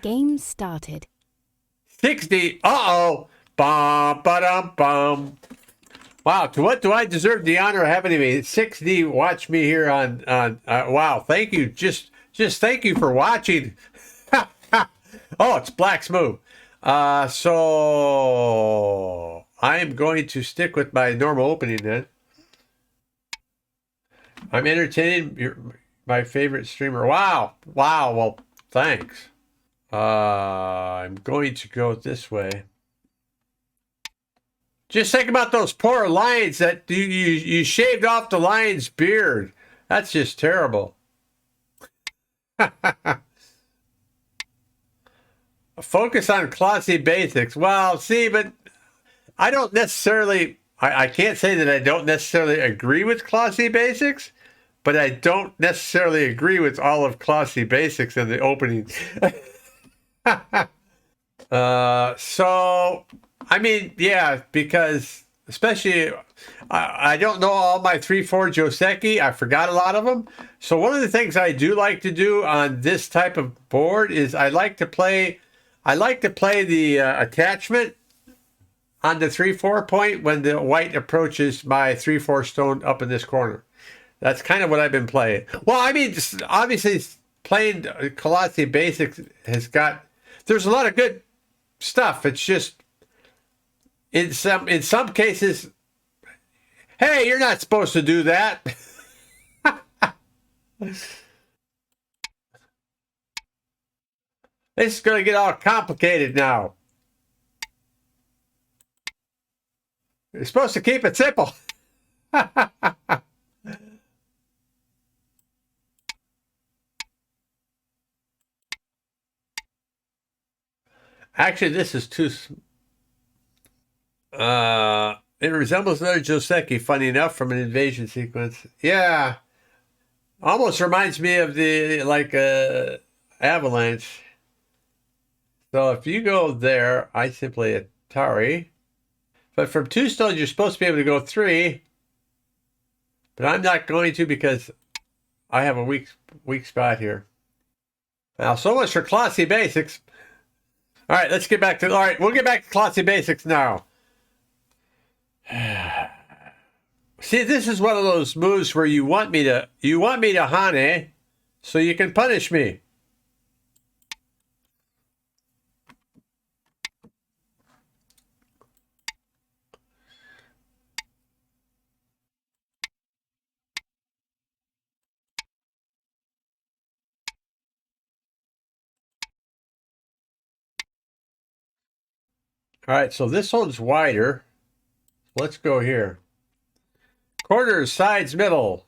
Game started. 60. Uh-oh. Bum, ba-dum, bum. Wow, to what do I deserve the honor of having me? 6D, watch me here on wow, thank you. Just thank you for watching. Oh, it's Black's move. So I am going to stick with my normal opening then. I'm entertaining my favorite streamer. Wow. Wow, well, thanks. I'm going to go this way. Just think about those poor lions that you shaved off the lion's beard. That's just terrible. Focus on classy basics. Well, see, but I don't necessarily, I can't say that I don't necessarily agree with classy basics, but I don't necessarily agree with all of classy basics in the opening. So, I mean, yeah, because especially, I don't know all my 3-4 Joseki. I forgot a lot of them. So one of the things I do like to do on this type of board is I like to play the attachment on the 3-4 point when the white approaches my 3-4 stone up in this corner. That's kind of what I've been playing. Well, I mean, obviously playing Colossi Basics has got, there's a lot of good stuff. It's just in some cases, hey, you're not supposed to do that. This is going to get all complicated now. You're supposed to keep it simple. Actually, this is too... it resembles another Joseki, funny enough, from an invasion sequence. Yeah. Almost reminds me of the, like, Avalanche. So if you go there, I simply Atari. But from 2 stones, you're supposed to be able to go 3. But I'm not going to because I have a weak spot here. Now, so much for classy basics. All right, let's get back to... All right, we'll get back to classy basics now. See, this is one of those moves where you want me to Hane, so you can punish me. All right, so this one's wider. Let's go here. Corners, sides, middle.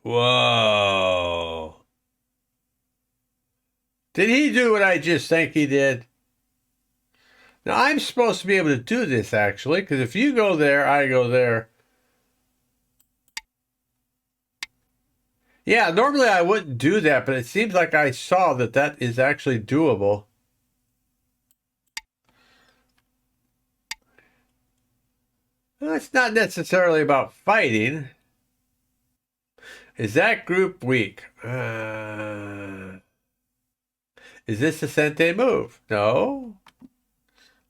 Whoa. Did he do what I just think he did? Now, I'm supposed to be able to do this, actually, because if you go there, I go there. Yeah, normally I wouldn't do that, but it seems like I saw that that is actually doable. Well, it's not necessarily about fighting. Is that group weak? Is this a Sente move? No.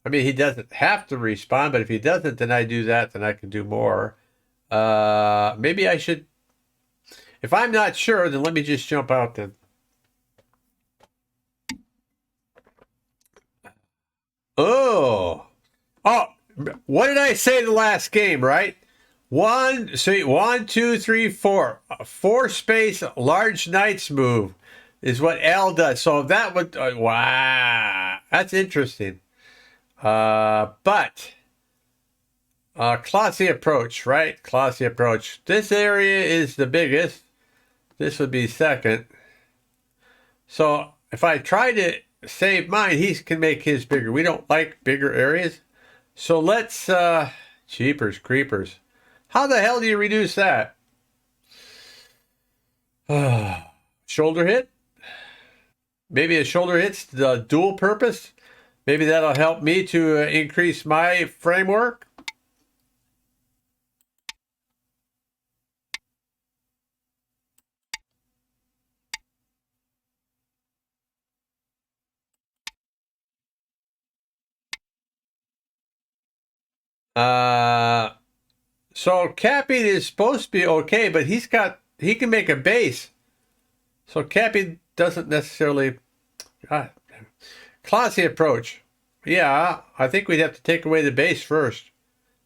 I mean, he doesn't have to respawn, but if he doesn't, then I do that, then I can do more. Maybe I should... If I'm not sure, then let me just jump out then. Oh, what did I say the last game, right? 1, 2, 3, 4. 4 space large knights move is what L does. So that would, wow, that's interesting. But classy approach, right? Classy approach. This area is the biggest. This would be second. So if I try to save mine, he can make his bigger. We don't like bigger areas. So let's, jeepers creepers. How the hell do you reduce that? Shoulder hit? Maybe a shoulder hit's the dual purpose. Maybe that'll help me to increase my framework. So capping is supposed to be okay, but he can make a base. So capping doesn't necessarily... Classy approach. Yeah, I think we'd have to take away the base first.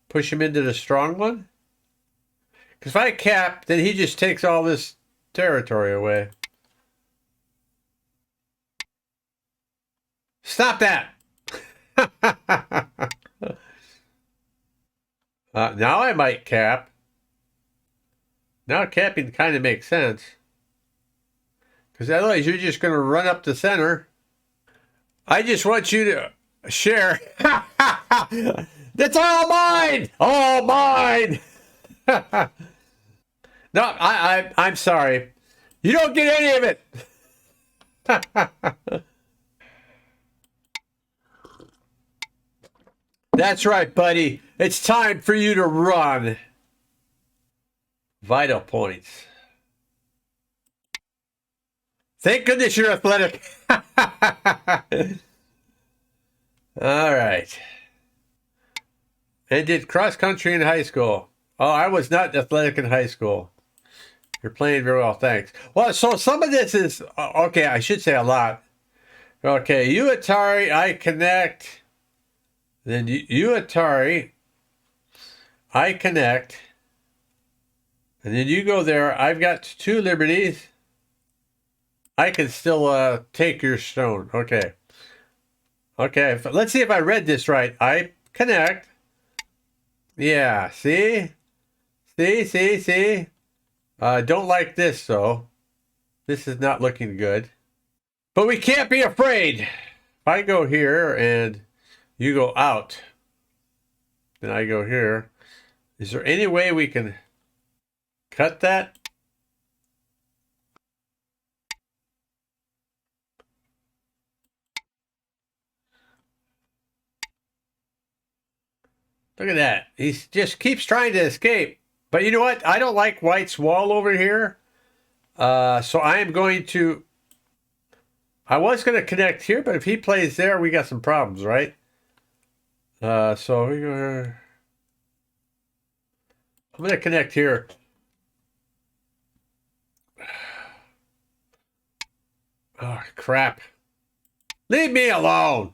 Push him into the strong one. Because if I cap, then he just takes all this territory away. Stop that! Now I might cap. Now capping kind of makes sense. Because otherwise you're just going to run up the center. I just want you to share. That's all mine! All mine! No, I'm sorry. You don't get any of it. That's right, buddy. It's time for you to run. Vital points. Thank goodness you're athletic. All right. And did cross country in high school. Oh, I was not athletic in high school. You're playing very well, thanks. Well, so some of this is, okay, I should say a lot. Okay, you Atari, I connect. Then you Atari, I connect. And then you go there. I've got 2 liberties. I can still take your stone. Okay. Okay, let's see if I read this right. I connect. Yeah, see? See? Don't like this, though. This is not looking good. But we can't be afraid. If I go here and you go out, then I go here. Is there any way we can cut that? Look at that. He just keeps trying to escape. But you know what? I don't like White's wall over here. So I am going to... I was going to connect here, but if he plays there, we got some problems, right? So I'm going to connect here. Oh, crap. Leave me alone.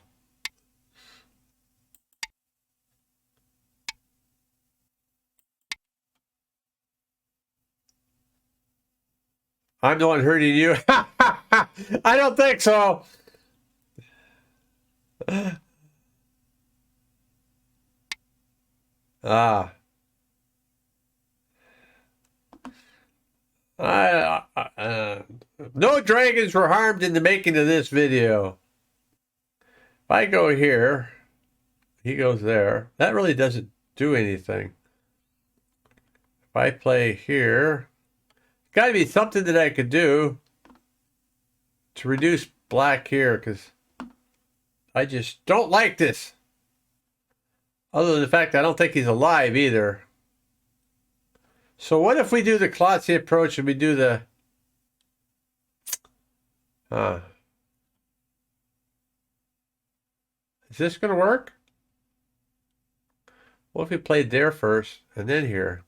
I'm the one hurting you. I don't think so. Ah. No dragons were harmed in the making of this video. If I go here, he goes there. That really doesn't do anything. If I play here, got to be something that I could do to reduce black here, because I just don't like this. Other than the fact I don't think he's alive either. So what if we do the Klotzy approach and we do the... Is this going to work? What if we played there first and then here?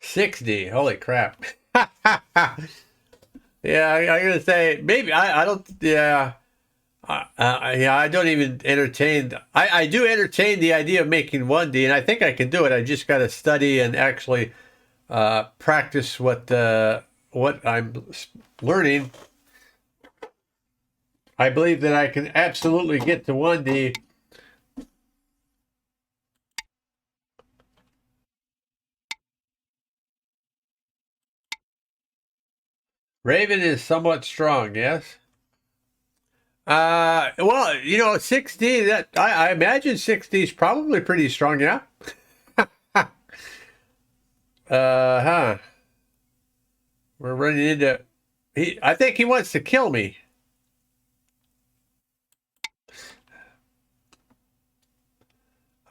$60. Holy crap. Yeah, I'm going to say, maybe, I don't, yeah. Yeah, I don't even entertain. I do entertain the idea of making 1D, and I think I can do it. I just got to study and actually practice what I'm learning. I believe that I can absolutely get to 1D. Raven is somewhat strong, yes. Well, you know, 6D, that I imagine 6D is probably pretty strong, yeah. We're running into I think he wants to kill me.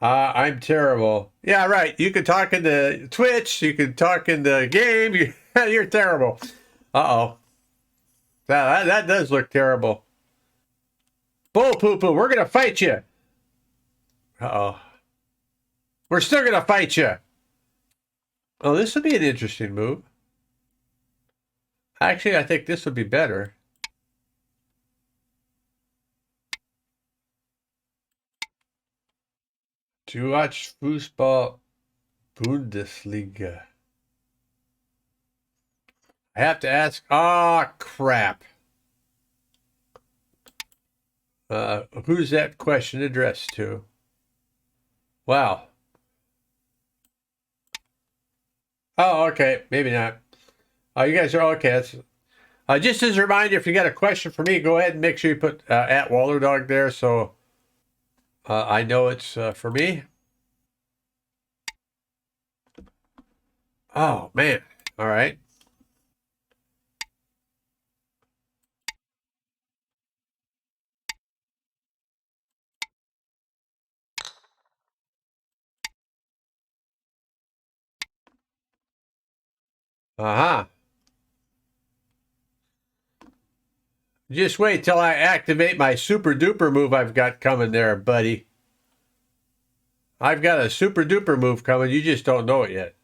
I'm terrible. Yeah, right. You can talk in the Twitch. You can talk in the game. You're terrible. Uh-oh. That does look terrible. Bull poo-poo, we're going to fight you. Uh-oh. We're still going to fight you. Oh, this would be an interesting move. Actually, I think this would be better. To watch Fußball Bundesliga. I have to ask. Ah, crap. Who's that question addressed to? Wow. Oh, okay. Maybe not. Oh, you guys are okay. That's, just as a reminder, if you got a question for me, go ahead and make sure you put at Wallerdog there so I know it's for me. Oh, man. All right. Uh-huh. Just wait till I activate my super duper move I've got coming there, buddy. I've got a super duper move coming. You just don't know it yet.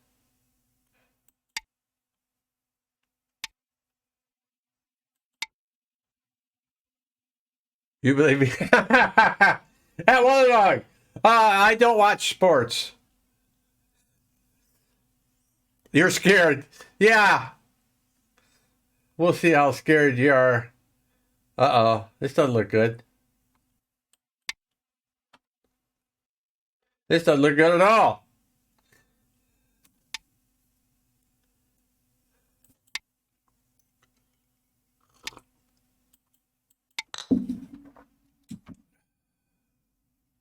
You believe me? At Wallerdog. I don't watch sports. You're scared. Yeah. We'll see how scared you are. Uh-oh. This doesn't look good. This doesn't look good at all.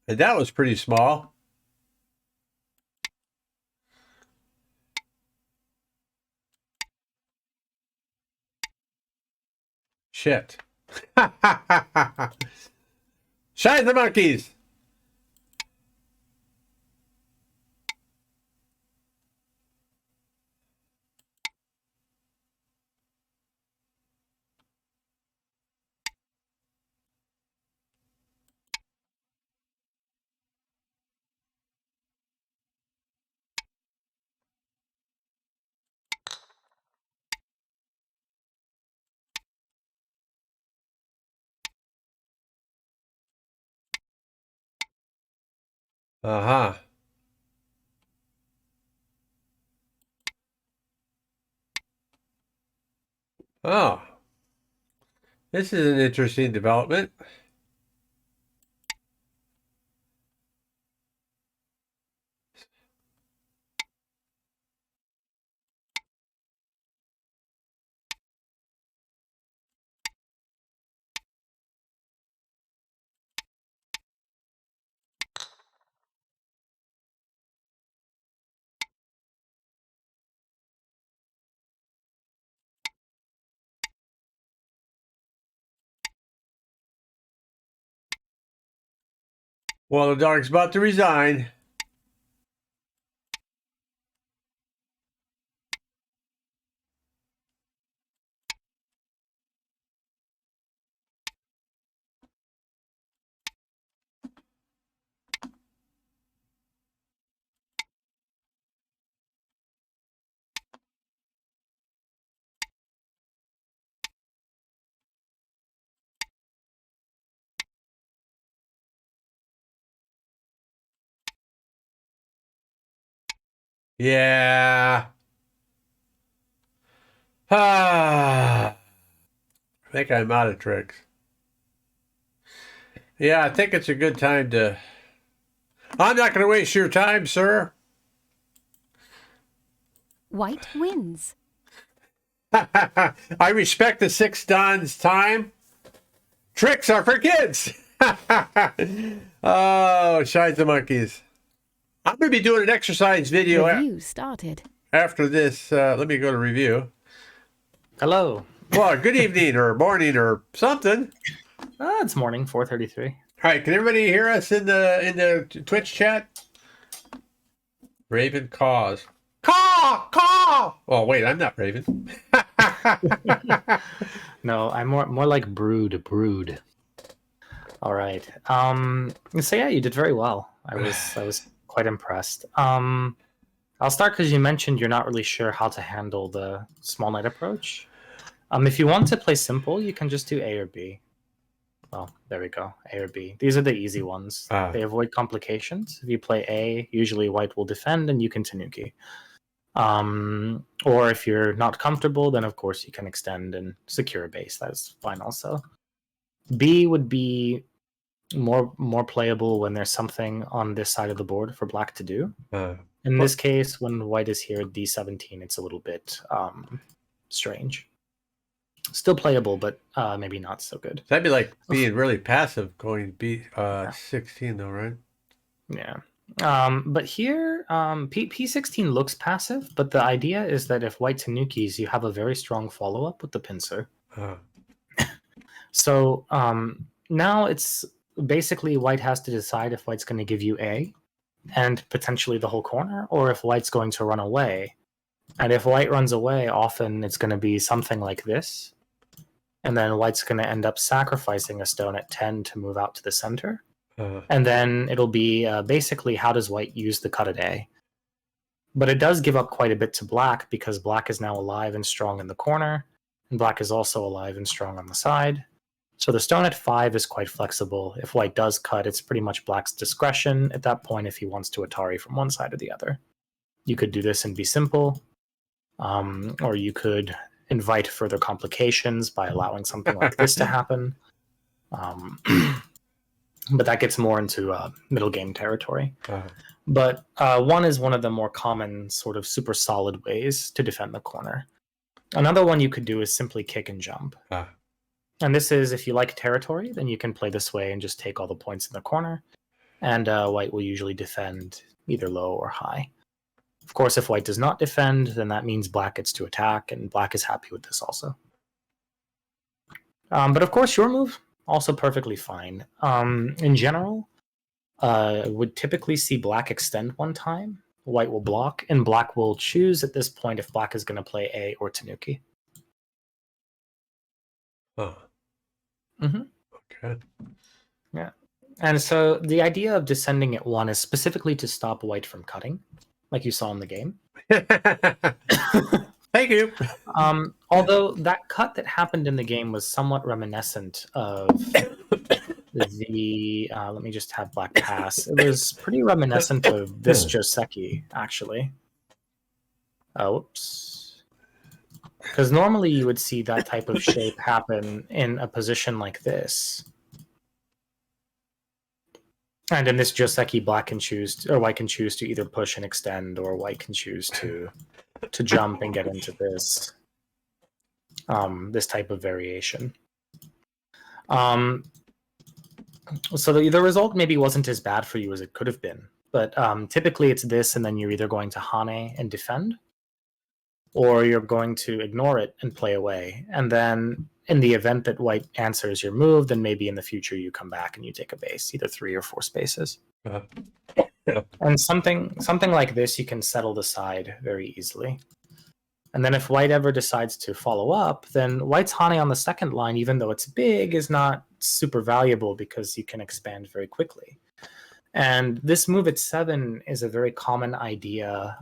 And that was pretty small. Shit. Shine the monkeys. Uh-huh. Oh. This is an interesting development. Well, the dog's about to resign. Yeah. Ah. I think I'm out of tricks. Yeah, I think it's a good time to... I'm not going to waste your time, sir. White wins. I respect the 6 Don's time. Tricks are for kids. Oh, shines the monkeys. I'm going to be doing an exercise video Review started. after this. Let me go to review. Hello. Well, good evening or morning or something. It's morning, 4:33. All right, can everybody hear us in the Twitch chat? Raven caws. Caw! Caw! Oh, wait, I'm not Raven. No, I'm more like brood. All right. So yeah, you did very well. I was quite impressed. I'll start because you mentioned you're not really sure how to handle the small knight approach. If you want to play simple, you can just do A or B. Well, there we go. A or B. These are the easy ones. They avoid complications. If you play A, usually white will defend and you can tanuki. Or if you're not comfortable, then of course you can extend and secure a base. That's fine also. B would be more playable when there's something on this side of the board for black to do. In this case, when white is here at D17, it's a little bit strange. Still playable, but maybe not so good. That'd be like being really passive going B16 though, right? Yeah. But here, P16 looks passive, but the idea is that if white tanukis, you have a very strong follow-up with the pincer. So now it's basically white has to decide if white's going to give you A and potentially the whole corner, or if white's going to run away. And if white runs away, often it's going to be something like this. And then white's going to end up sacrificing a stone at 10 to move out to the center. And then it'll be basically how does white use the cut at A. But it does give up quite a bit to black because black is now alive and strong in the corner, and black is also alive and strong on the side. So the stone at 5 is quite flexible. If white does cut, it's pretty much black's discretion at that point if he wants to Atari from one side or the other. You could do this and be simple, or you could invite further complications by allowing something like this to happen. But that gets more into middle game territory. But 1 is one of the more common sort of super solid ways to defend the corner. Another one you could do is simply kick and jump. And this is, if you like territory, then you can play this way and just take all the points in the corner. And white will usually defend either low or high. Of course, if white does not defend, then that means black gets to attack, and black is happy with this also. But of course, your move, also perfectly fine. In general, would typically see black extend one time, white will block, and black will choose at this point if black is going to play A or tanuki. Okay. Yeah. And so the idea of descending at 1 is specifically to stop white from cutting, like you saw in the game. Thank you. Although that cut that happened in the game was somewhat reminiscent of the let me just have black pass. It was pretty reminiscent of this Joseki, actually. Whoops. Because normally you would see that type of shape happen in a position like this. And in this Joseki, black can choose, or white can choose to either push and extend, or white can choose to jump and get into this this type of variation. So the result maybe wasn't as bad for you as it could have been, but typically it's this, and then you're either going to Hane and defend, or you're going to ignore it and play away. And then in the event that white answers your move, then maybe in the future you come back and you take a base, either 3 or 4 spaces. And something like this you can settle the side very easily. And then if white ever decides to follow up, then white's Hane on the second line, even though it's big, is not super valuable because you can expand very quickly. And this move at 7 is a very common idea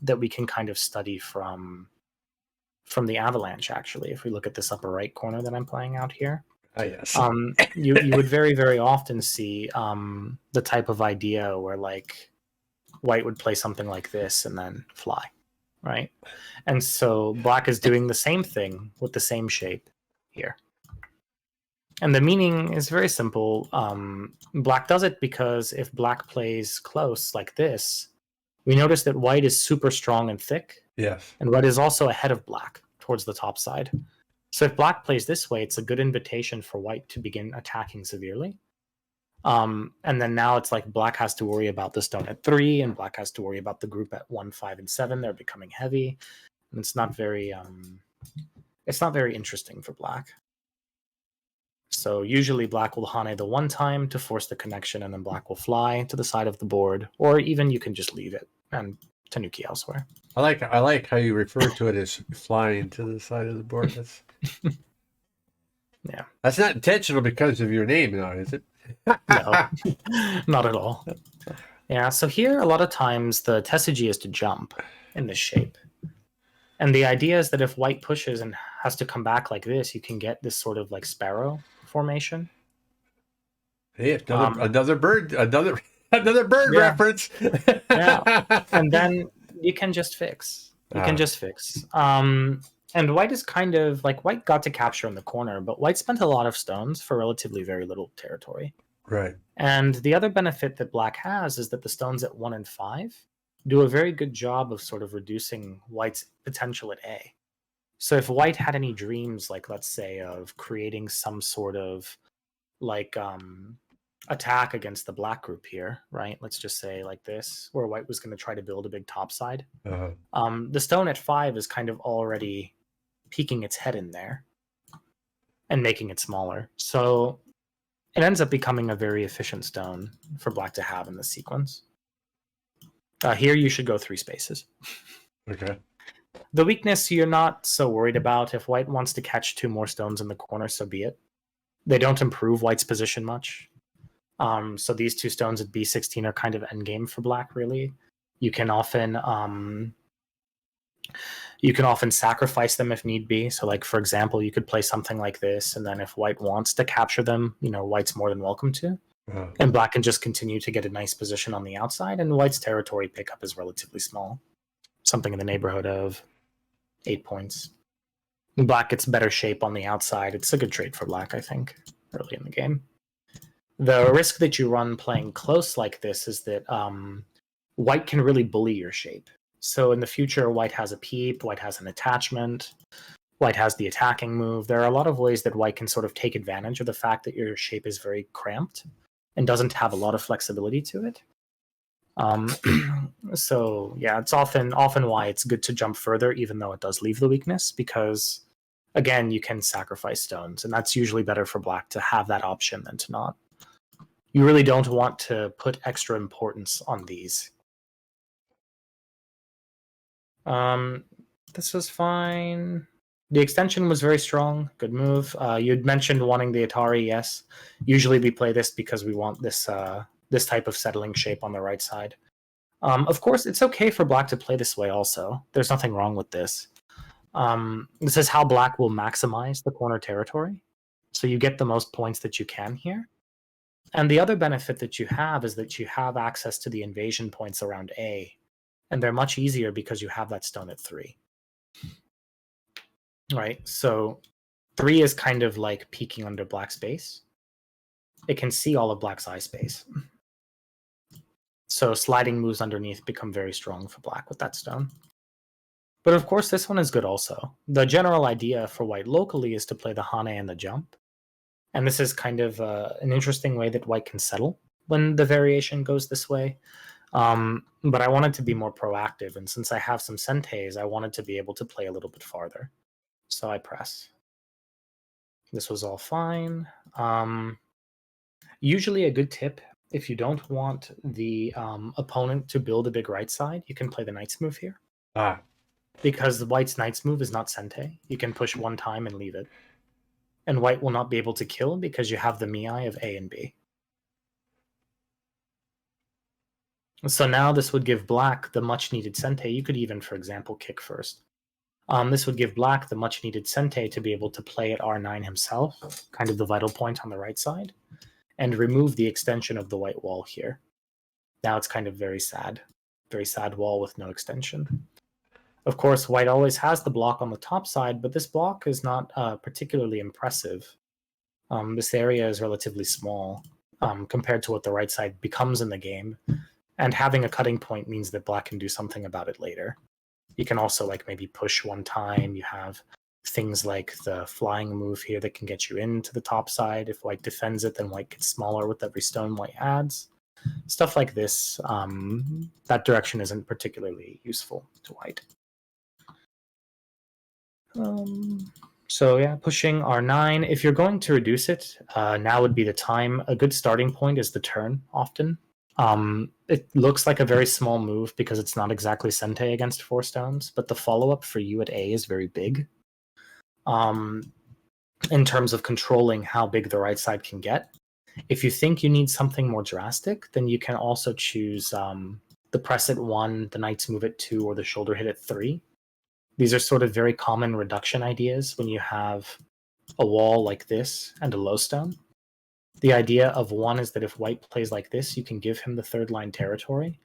that we can kind of study from the Avalanche, actually. If we look at this upper right corner that I'm playing out here. Yes. You would very, very often see the type of idea where like white would play something like this and then fly, right? And so black is doing the same thing with the same shape here. And the meaning is very simple. Black does it because if black plays close like this, we notice that white is super strong and thick. Yes. And white is also ahead of black towards the top side. So if black plays this way, it's a good invitation for white to begin attacking severely. And then now it's like black has to worry about the stone at 3, and black has to worry about the group at 1, 5, and 7. They're becoming heavy. And it's not very interesting for black. So usually black will Hane the 1 time to force the connection, and then black will fly to the side of the board, or even you can just leave it and Tanuki elsewhere. I like how you refer to it as flying to the side of the board. Yeah. That's not intentional because of your name, now, is it? No, not at all. Yeah, so here a lot of times the tesuji is to jump in this shape. And the idea is that if white pushes and has to come back like this, you can get this sort of like sparrow formation. Hey, another bird Yeah. reference. Yeah. And then you can just fix. And white is kind of like white got to capture in the corner, but white spent a lot of stones for relatively very little territory. Right. And the other benefit that black has is that the stones at 1 and 5 do a very good job of sort of reducing white's potential at A. So if white had any dreams, like let's say of creating some sort of like attack against the black group here, right? Let's just say like this, where white was going to try to build a big topside. The stone at 5 is kind of already peeking its head in there and making it smaller. So it ends up becoming a very efficient stone for black to have in this sequence. Here you should go 3 spaces. Okay. The weakness you're not so worried about. If white wants to catch 2 more stones in the corner, so be it. They don't improve white's position much. So these 2 stones at B16 are kind of endgame for black, really. You can often sacrifice them if need be. So like, for example, you could play something like this, and then if white wants to capture them, white's more than welcome to. And black can just continue to get a nice position on the outside, and white's territory pickup is relatively small. Something in the neighborhood of 8 points. Black gets better shape on the outside. It's a good trade for black, I think, early in the game. The risk that you run playing close like this is that white can really bully your shape. So in the future, white has a peep, white has an attachment, white has the attacking move. There are a lot of ways that white can sort of take advantage of the fact that your shape is very cramped and doesn't have a lot of flexibility to it. So yeah, it's often why it's good to jump further, even though it does leave the weakness, because again, you can sacrifice stones, and that's usually better for black to have that option than to not. You really don't want to put extra importance on these. This was fine. The extension was very strong. Good move. You'd mentioned wanting the Atari. Yes. Usually we play this because we want this this type of settling shape on the right side. Of course, it's okay for black to play this way also. There's nothing wrong with this. This is how black will maximize the corner territory. So you get the most points that you can here. And the other benefit that you have is that you have access to the invasion points around A. And they're much easier because you have that stone at 3. Right? So 3 is kind of like peeking under black's base. It can see all of black's eye space. So sliding moves underneath become very strong for black with that stone. But of course, this one is good also. The general idea for white locally is to play the Hane and the jump. And this is kind of an interesting way that white can settle when the variation goes this way. But I wanted to be more proactive. And since I have some senteis, I wanted to be able to play a little bit farther. So I press. This was all fine. Usually a good tip, if you don't want the opponent to build a big right side, you can play the knight's move here. Because the white's knight's move is not sentei. You can push 1 time and leave it. And white will not be able to kill because you have the miai of A and B. So now this would give black the much needed sentei. You could even, for example, kick first. This would give black the much needed sentei to be able to play at R9 himself, kind of the vital point on the right side, and remove the extension of the white wall here. Now it's kind of very sad wall with no extension. Of course, white always has the block on the top side, but this block is not particularly impressive. This area is relatively small compared to what the right side becomes in the game. And having a cutting point means that black can do something about it later. You can also like maybe push 1 time. You have things like the flying move here that can get you into the top side. If white defends it, then white gets smaller with every stone white adds. Stuff like this. That direction isn't particularly useful to white. So yeah, pushing R9. If you're going to reduce it, now would be the time. A good starting point is the turn often. It looks like a very small move because it's not exactly Sente against 4 stones, but the follow-up for you at A is very big. In terms of controlling how big the right side can get. If you think you need something more drastic, then you can also choose the press at 1, the knight's move at 2, or the shoulder hit at 3. These are sort of very common reduction ideas when you have a wall like this and a low stone. The idea of 1 is that if white plays like this, you can give him the 3rd line territory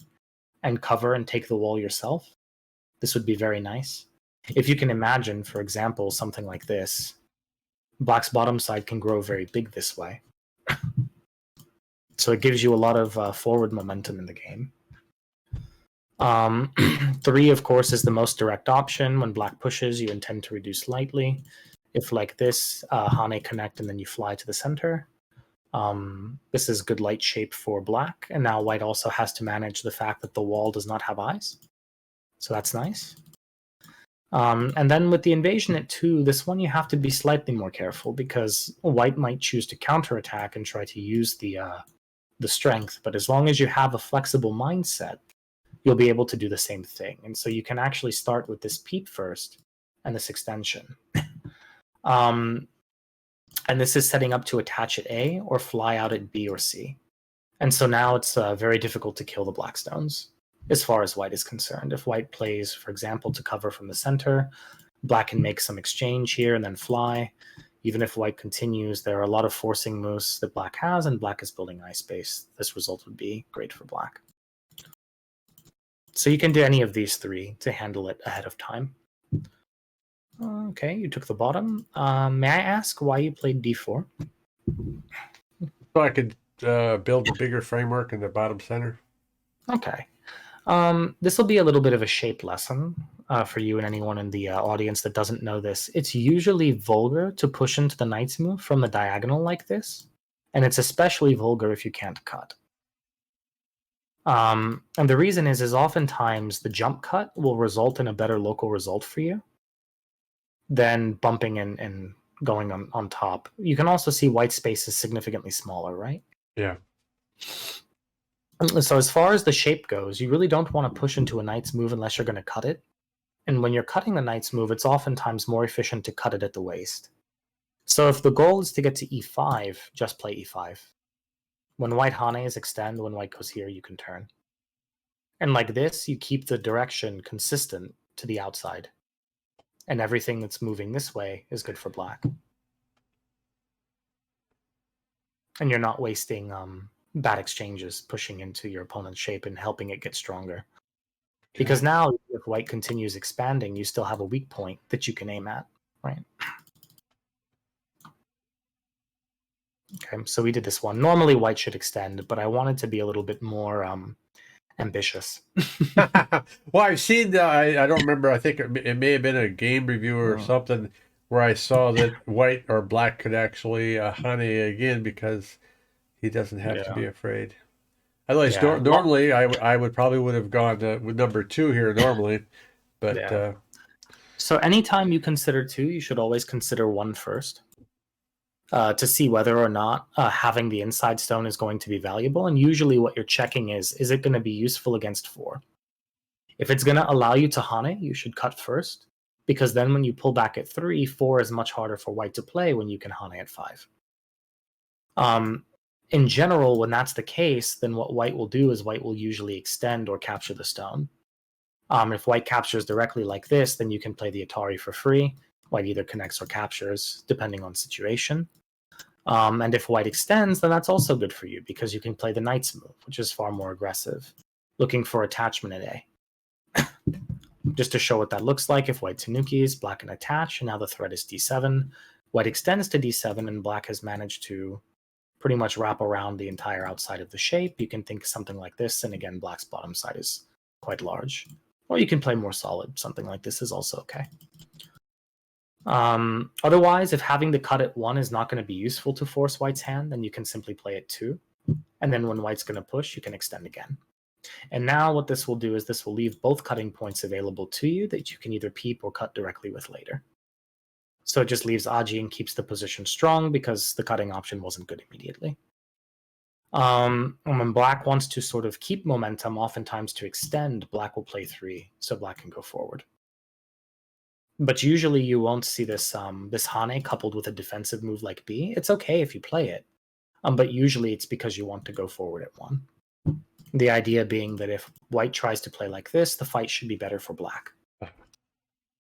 and cover and take the wall yourself. This would be very nice. If you can imagine, for example, something like this, black's bottom side can grow very big this way. So it gives you a lot of forward momentum in the game. 3, of course, is the most direct option. When black pushes, you intend to reduce lightly. If like this, Hane connect and then you fly to the center. This is good light shape for black, and now white also has to manage the fact that the wall does not have eyes. So that's nice. And then with the invasion at 2, this one you have to be slightly more careful because white might choose to counterattack and try to use the strength, but as long as you have a flexible mindset, you'll be able to do the same thing. And so you can actually start with this peep first and this extension. And this is setting up to attach at A or fly out at B or C. And so now it's very difficult to kill the black stones as far as white is concerned. If white plays, for example, to cover from the center, black can make some exchange here and then fly. Even if white continues, there are a lot of forcing moves that black has, and black is building ice space. This result would be great for black. So you can do any of these 3 to handle it ahead of time. Okay, you took the bottom. May I ask why you played d4? So I could build a bigger framework in the bottom center. Okay. This will be a little bit of a shape lesson for you and anyone in the audience that doesn't know this. It's usually vulgar to push into the knight's move from the diagonal like this, and it's especially vulgar if you can't cut. And the reason is oftentimes the jump cut will result in a better local result for you than bumping and going on top. You can also see white space is significantly smaller, right? Yeah. So as far as the shape goes, you really don't want to push into a knight's move unless you're going to cut it. And when you're cutting the knight's move, it's oftentimes more efficient to cut it at the waist. So if the goal is to get to e5, just play e5. When white hanes extend, when white goes here, you can turn. And like this, you keep the direction consistent to the outside. And everything that's moving this way is good for black. And you're not wasting bad exchanges pushing into your opponent's shape and helping it get stronger. Because now, if white continues expanding, you still have a weak point that you can aim at, right? Okay, so we did this one. Normally, white should extend, but I wanted to be a little bit more ambitious. Well, I've seen, I don't remember, I think it may have been a game review or something where I saw that white or black could actually Hane again because he doesn't have to be afraid. Otherwise, normally I would have gone with number 2 here normally, but so anytime you consider 2, you should always consider 1 first to see whether or not having the inside stone is going to be valuable. And usually, what you're checking is it going to be useful against 4? If it's going to allow you to Hane, you should cut first, because then when you pull back at 3, 4 is much harder for white to play when you can Hane at 5. In general, when that's the case, then what white will do is white will usually extend or capture the stone. If white captures directly like this, then you can play the Atari for free. White either connects or captures, depending on situation. And if white extends, then that's also good for you, because you can play the knight's move, which is far more aggressive, looking for attachment at A. Just to show what that looks like, if white tanukis, black can attach, and now the threat is d7. White extends to d7, and black has managed to pretty much wrap around the entire outside of the shape. You can think something like this, and again, black's bottom side is quite large. Or you can play more solid. Something like this is also okay. Otherwise, if having the cut at 1 is not going to be useful to force white's hand, then you can simply play at 2. And then when white's going to push, you can extend again. And now what this will do is this will leave both cutting points available to you that you can either peep or cut directly with later. So it just leaves Aji and keeps the position strong because the cutting option wasn't good immediately. And when black wants to sort of keep momentum, oftentimes to extend, black will play 3, so black can go forward. But usually you won't see this this Hane coupled with a defensive move like B. It's okay if you play it, but usually it's because you want to go forward at 1. The idea being that if white tries to play like this, the fight should be better for black.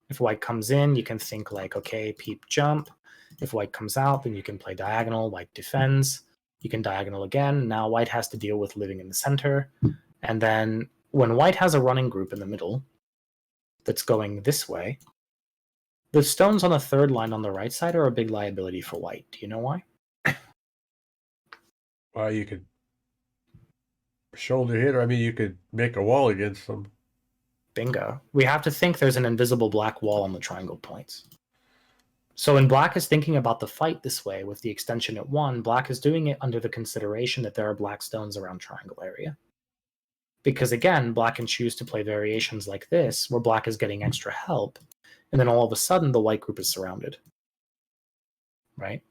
If white comes in, you can think like, okay, peep jump. If white comes out, then you can play diagonal, white defends. You can diagonal again. Now white has to deal with living in the center. And then when white has a running group in the middle that's going this way, the stones on the third line on the right side are a big liability for white. Do you know why? Well, you could shoulder hit, or I mean, you could make a wall against them. Bingo. We have to think there's an invisible black wall on the triangle points. So when black is thinking about the fight this way with the extension at 1, black is doing it under the consideration that there are black stones around triangle area. Because again, black can choose to play variations like this, where black is getting extra help, and then all of a sudden the white group is surrounded. Right?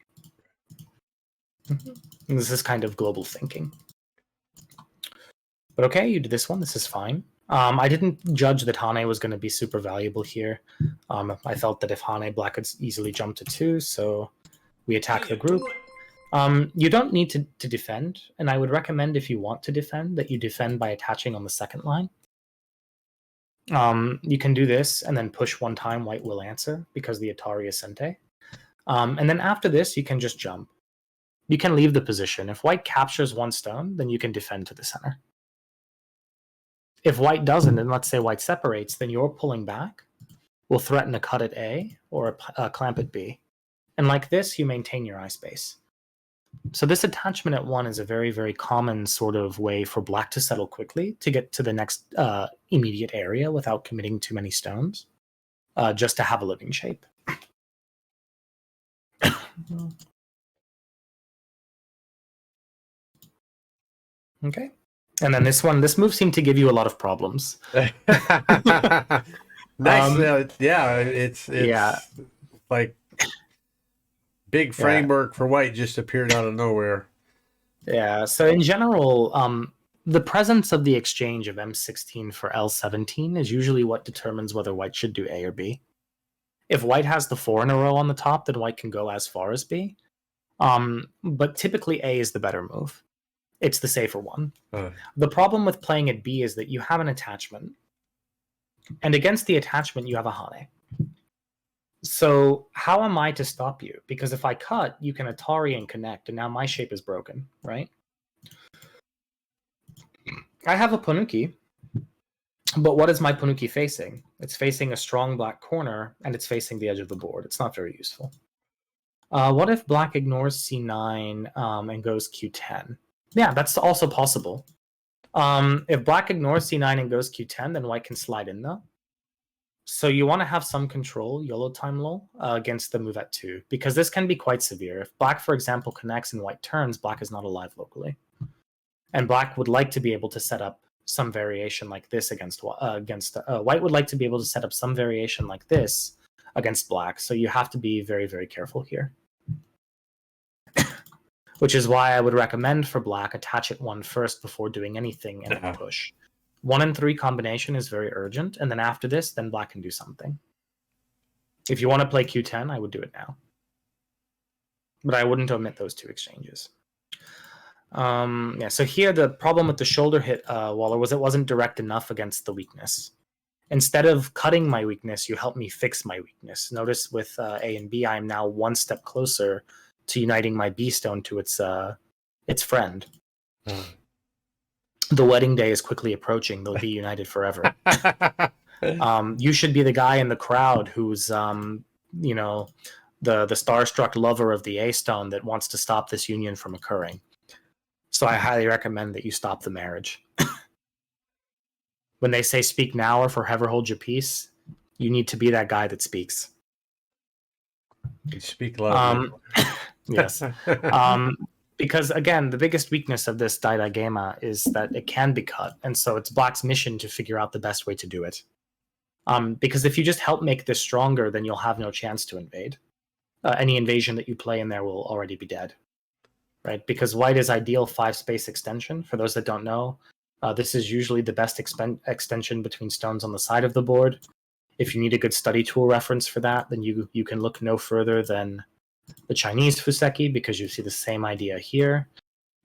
And this is kind of global thinking. But okay, you did this one. This is fine. I didn't judge that Hane was going to be super valuable here. I felt that if Hane, black could easily jump to 2, so we attack the group. You don't need to defend, and I would recommend if you want to defend, that you defend by attaching on the second line. You can do this, and then push 1 time, white will answer, because the Atari is Sente. And then after this, you can just jump. You can leave the position. If white captures 1 stone, then you can defend to the center. If white doesn't, and let's say white separates, then your pulling back will threaten a cut at A or a clamp at B. And like this, you maintain your eye space. So this attachment at 1 is a very, very common sort of way for black to settle quickly to get to the next immediate area without committing too many stones, just to have a living shape. Okay. And then this move seemed to give you a lot of problems. Nice. Yeah, it's like big framework for white just appeared out of nowhere. Yeah, so in general, the presence of the exchange of M16 for L17 is usually what determines whether white should do A or B. If white has the 4 in a row on the top, then white can go as far as B. But typically A is the better move. It's the safer one. The problem with playing at B is that you have an attachment, and against the attachment, you have a Hane. So how am I to stop you? Because if I cut, you can Atari and connect, and now my shape is broken, right? I have a Panuki, but what is my Panuki facing? It's facing a strong black corner, and it's facing the edge of the board. It's not very useful. What if black ignores C9 and goes Q10? Yeah, that's also possible. If black ignores C9 and goes Q10, then white can slide in though. So you want to have some control, YOLO time lull, against the move at 2, because this can be quite severe. If black, for example, connects and white turns, black is not alive locally. And black would like to be able to set up some variation like this against white would like to be able to set up some variation like this against black. So you have to be very, very careful here. Which is why I would recommend for black attach at 1 first before doing anything and then push. 1 and 3 combination is very urgent, and then after this, then black can do something. If you want to play Q10, I would do it now. But I wouldn't omit those 2 exchanges. So here the problem with the shoulder hit, Waller, was it wasn't direct enough against the weakness. Instead of cutting my weakness, you helped me fix my weakness. Notice with A and B, I am now 1 step closer to uniting my B stone to its friend. The wedding day is quickly approaching. They'll be united forever. You should be the guy in the crowd who's, the starstruck lover of the A stone that wants to stop this union from occurring. So I highly recommend that you stop the marriage. When they say speak now or forever hold your peace, you need to be that guy that speaks. You speak loudly. Yes. Because again, the biggest weakness of this Daida Gema is that it can be cut, and so it's black's mission to figure out the best way to do it. Because if you just help make this stronger, then you'll have no chance to invade. Any invasion that you play in there will already be dead. right? Because white is ideal 5-space extension. For those that don't know, this is usually the best extension between stones on the side of the board. If you need a good study tool reference for that, then you can look no further than the Chinese Fuseki, because you see the same idea here.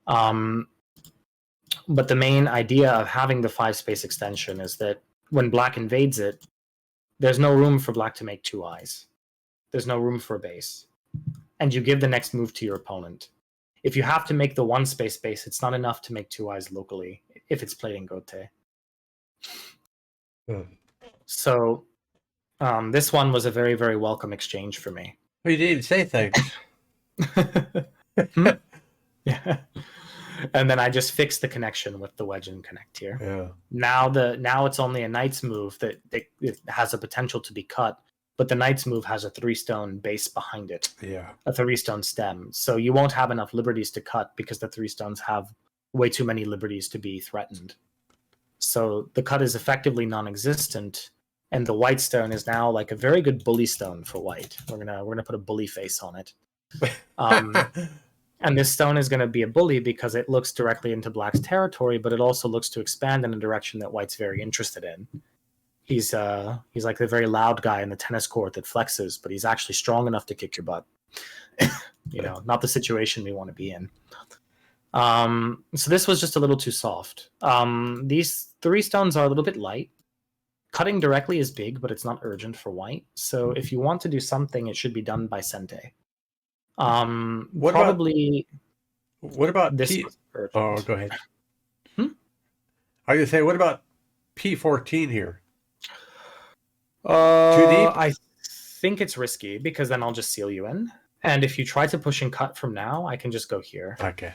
But the main idea of having the 5-space extension is that when black invades it, there's no room for black to make 2 eyes. There's no room for a base. And you give the next move to your opponent. If you have to make the 1-space base, it's not enough to make 2 eyes locally if it's played in Gote. So this one was a very, very welcome exchange for me. Well, you didn't even say thanks. Yeah. And then I just fixed the connection with the wedge and connect here. Yeah. Now it's only a knight's move that it has a potential to be cut, but the knight's move has a 3-stone base behind it. Yeah. A 3-stone stem. So you won't have enough liberties to cut because the 3 stones have way too many liberties to be threatened. So the cut is effectively non-existent, and the white stone is now like a very good bully stone for white. We're gonna put a bully face on it. And this stone is going to be a bully because it looks directly into black's territory, but it also looks to expand in a direction that white's very interested in. He's like the very loud guy in the tennis court that flexes, but he's actually strong enough to kick your butt. Not the situation we want to be in. So this was just a little too soft. These 3 stones are a little bit light. Cutting directly is big, but it's not urgent for white. So if you want to do something, it should be done by Sente. What about this? Oh, go ahead. I was gonna say, what about P14 here? Too deep? I think it's risky because then I'll just seal you in. And if you try to push and cut from now, I can just go here. Okay.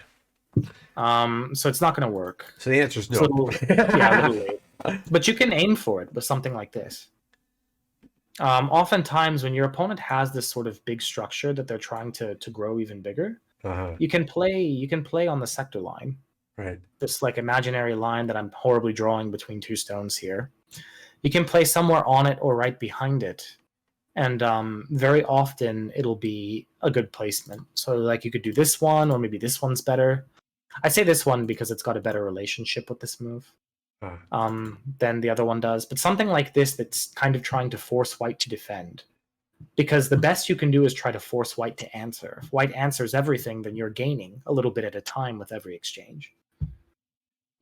So it's not going to work. So the answer is no. Yeah, literally. But you can aim for it with something like this. Oftentimes, when your opponent has this sort of big structure that they're trying to grow even bigger, you can play on the sector line. Right. This like imaginary line that I'm horribly drawing between 2 stones here. You can play somewhere on it or right behind it. And very often it'll be a good placement. So like you could do this one, or maybe this one's better. I say this one because it's got a better relationship with this move than the other one does. But something like this that's kind of trying to force white to defend. Because the best you can do is try to force white to answer. If white answers everything, then you're gaining a little bit at a time with every exchange.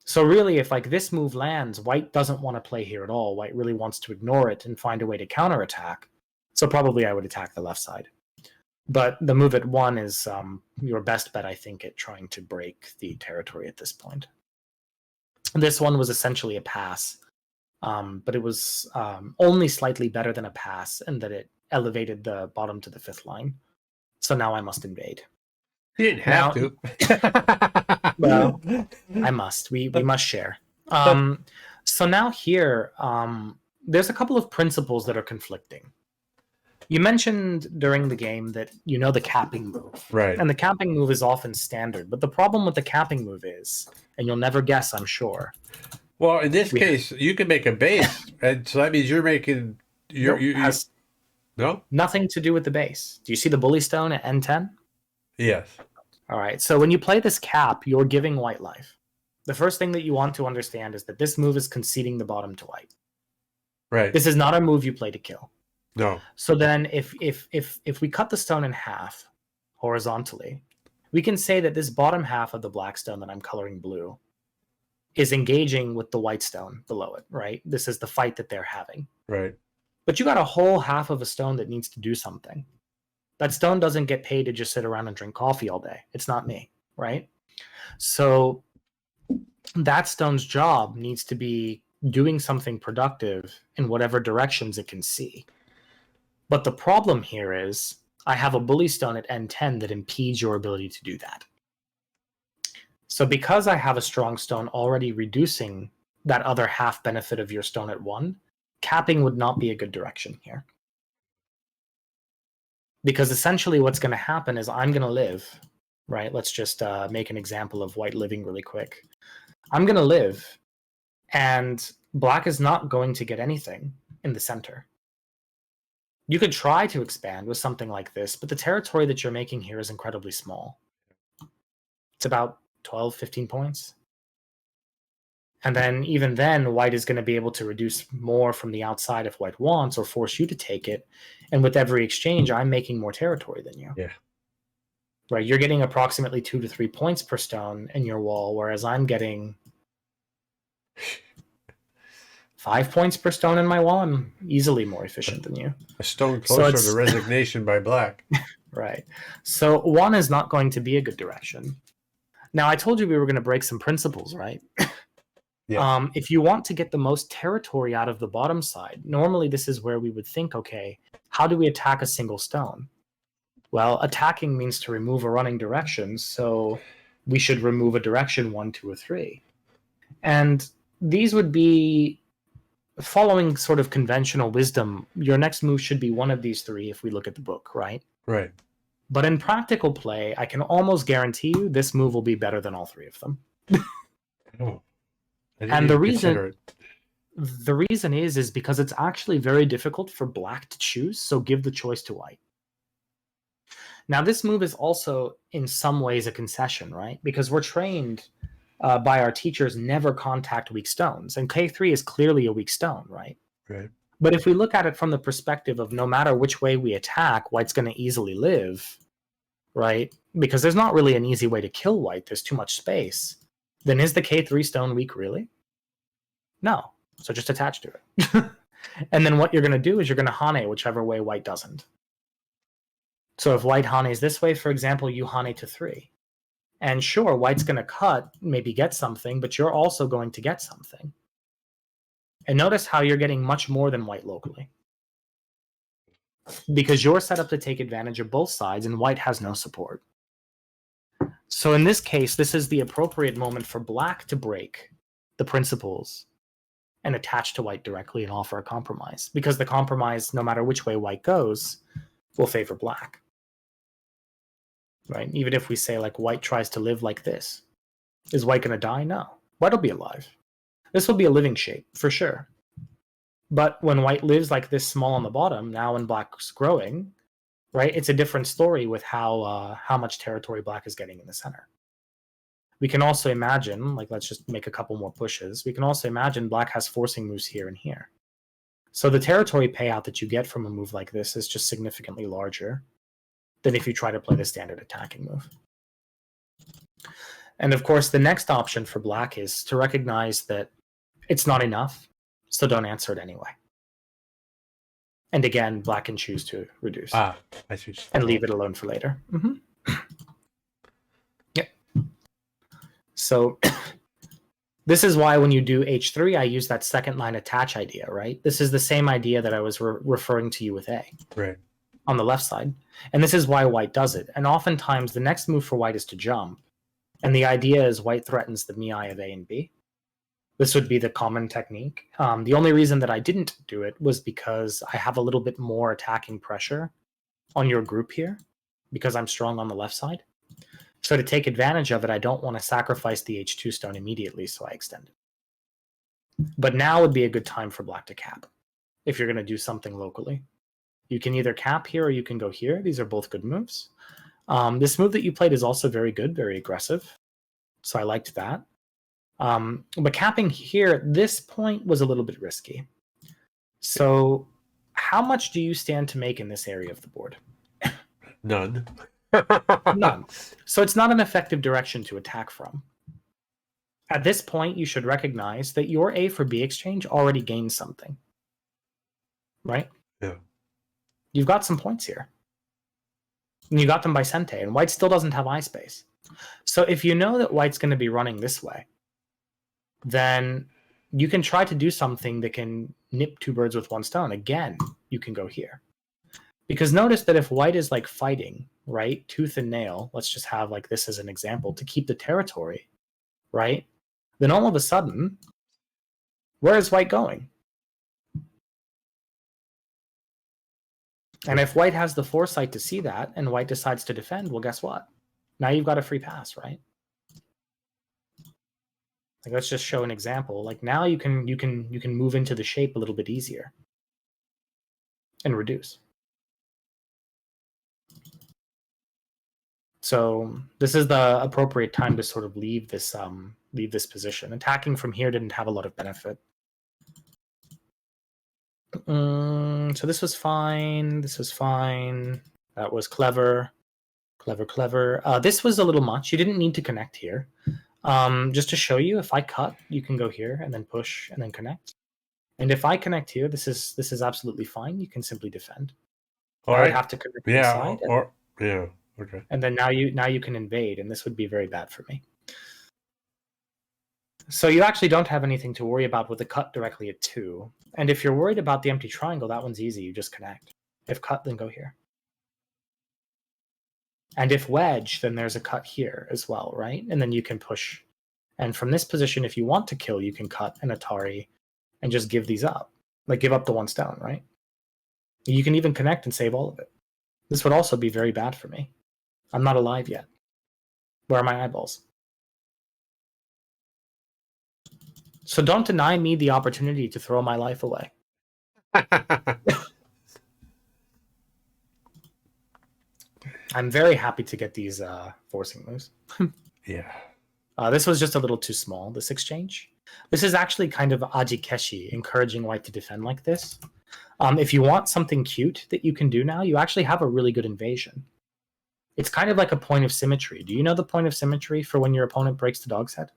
So really, if like this move lands, white doesn't want to play here at all. White really wants to ignore it and find a way to counterattack. So probably I would attack the left side. But the move at 1 is your best bet, I think, at trying to break the territory at this point. This one was essentially a pass, but it was only slightly better than a pass in that it elevated the bottom to the 5th line. So now I must invade. You didn't have to. Well, I must. We must share. So now here, there's a couple of principles that are conflicting. You mentioned during the game that you know the capping move. Right. And the capping move is often standard. But the problem with the capping move is, and you'll never guess, I'm sure. Well, in this case, you can make a base. And so that means you're making... has nothing to do with the base. Do you see the bully stone at N10? Yes. All right. So when you play this cap, you're giving white life. The first thing that you want to understand is that this move is conceding the bottom to white. Right. This is not a move you play to kill. No. So then if we cut the stone in half horizontally, we can say that this bottom half of the black stone that I'm coloring blue is engaging with the white stone below it, right? This is the fight that they're having. Right. But you got a whole half of a stone that needs to do something. That stone doesn't get paid to just sit around and drink coffee all day. It's not me, right? So that stone's job needs to be doing something productive in whatever directions it can see. But the problem here is I have a bully stone at N10 that impedes your ability to do that. So because I have a strong stone already reducing that other half benefit of your stone at 1, capping would not be a good direction here. Because essentially what's going to happen is I'm going to live, right? Let's just make an example of white living really quick. I'm going to live, and black is not going to get anything in the center. You could try to expand with something like this, but the territory that you're making here is incredibly small. It's about 12, 15 points. And then even then, white is going to be able to reduce more from the outside if white wants, or force you to take it. And with every exchange, I'm making more territory than you. Yeah. Right? You're getting approximately 2 to 3 points per stone in your wall, whereas I'm getting 5 points per stone in my wall. I'm easily more efficient than you. A stone closer to resignation by black. Right. So 1 is not going to be a good direction. Now, I told you we were going to break some principles, right? Yes. If you want to get the most territory out of the bottom side, normally this is where we would think, okay, how do we attack a single stone? Well, attacking means to remove a running direction, so we should remove a direction 1, 2, or 3. And these would be, following sort of conventional wisdom, your next move should be one of these 3 if we look at the book, right? Right. But in practical play, I can almost guarantee you this move will be better than all 3 of them. Oh. And the reason is because it's actually very difficult for black to choose, so give the choice to white. Now, this move is also in some ways a concession, right? Because we're trained by our teachers never contact weak stones, and K3 is clearly a weak stone, right? Right. But if we look at it from the perspective of no matter which way we attack, white's going to easily live, right? Because there's not really an easy way to kill white, there's too much space. Then is the K3 stone weak, really? No. So just attach to it. And then what you're going to do is you're going to hane whichever way white doesn't. So if white hanes this way, for example, you hane to 3. And sure, white's going to cut, maybe get something, but you're also going to get something. And notice how you're getting much more than white locally. Because you're set up to take advantage of both sides, and white has no support. So in this case, this is the appropriate moment for black to break the principles and attach to white directly and offer a compromise. Because the compromise, no matter which way white goes, will favor black. Right? Even if we say, like, white tries to live like this. Is white going to die? No. White will be alive. This will be a living shape, for sure. But when white lives like this small on the bottom, now when black's growing, right, it's a different story with how much territory black is getting in the center. We can also imagine, like, let's just make a couple more pushes. We can also imagine black has forcing moves here and here. So the territory payout that you get from a move like this is just significantly larger than if you try to play the standard attacking move. And of course, the next option for black is to recognize that it's not enough, so don't answer it anyway. And again, black can choose to reduce. I see. And leave it alone for later. Yep. So this is why when you do H3, I use that second line attach idea, right? This is the same idea that I was referring to you with A. Right. On the left side. And this is why white does it. And oftentimes the next move for white is to jump. And the idea is white threatens the miai of A and B. This would be the common technique. The only reason that I didn't do it was because I have a little bit more attacking pressure on your group here because I'm strong on the left side. So to take advantage of it, I don't want to sacrifice the H2 stone immediately, so I extend it. But now would be a good time for black to cap if you're going to do something locally. You can either cap here or you can go here. These are both good moves. This move that you played is also very good, very aggressive. So I liked that. But capping here at this point was a little bit risky. So how much do you stand to make in this area of the board? None. None. So it's not an effective direction to attack from. At this point, you should recognize that your A for B exchange already gained something. Right? Yeah. You've got some points here. And you got them by Sente, and white still doesn't have eye space. So if you know that white's going to be running this way, then you can try to do something that can nip 2 birds with 1 stone. Again, you can go here. Because notice that if white is like fighting, right, tooth and nail, let's just have like this as an example, to keep the territory, right, then all of a sudden, where is white going? And if white has the foresight to see that and white decides to defend, well, guess what? Now you've got a free pass, right? Like, let's just show an example. Like now you can move into the shape a little bit easier and reduce. So this is the appropriate time to sort of leave this position. Attacking from here didn't have a lot of benefit. So this was fine. This was fine. That was clever. Clever. This was a little much. You didn't need to connect here. Just to show you, if I cut, you can go here and then push and then connect. And if I connect here, this is absolutely fine. You can simply defend. All I would right. have to connect Yeah. inside. Okay. And then now you can invade, and this would be very bad for me. So you actually don't have anything to worry about with the cut directly at 2. And if you're worried about the empty triangle, that one's easy. You just connect. If cut, then go here. And if wedge, then there's a cut here as well, right? And then you can push. And from this position, if you want to kill, you can cut an Atari and just give these up. Like give up the 1 stone, right? You can even connect and save all of it. This would also be very bad for me. I'm not alive yet. Where are my eyeballs? So don't deny me the opportunity to throw my life away. I'm very happy to get these forcing moves. Yeah. This was just a little too small, this exchange. This is actually kind of Ajikeshi, encouraging white to defend like this. If you want something cute that you can do now, you actually have a really good invasion. It's kind of like a point of symmetry. Do you know the point of symmetry for when your opponent breaks the dog's head?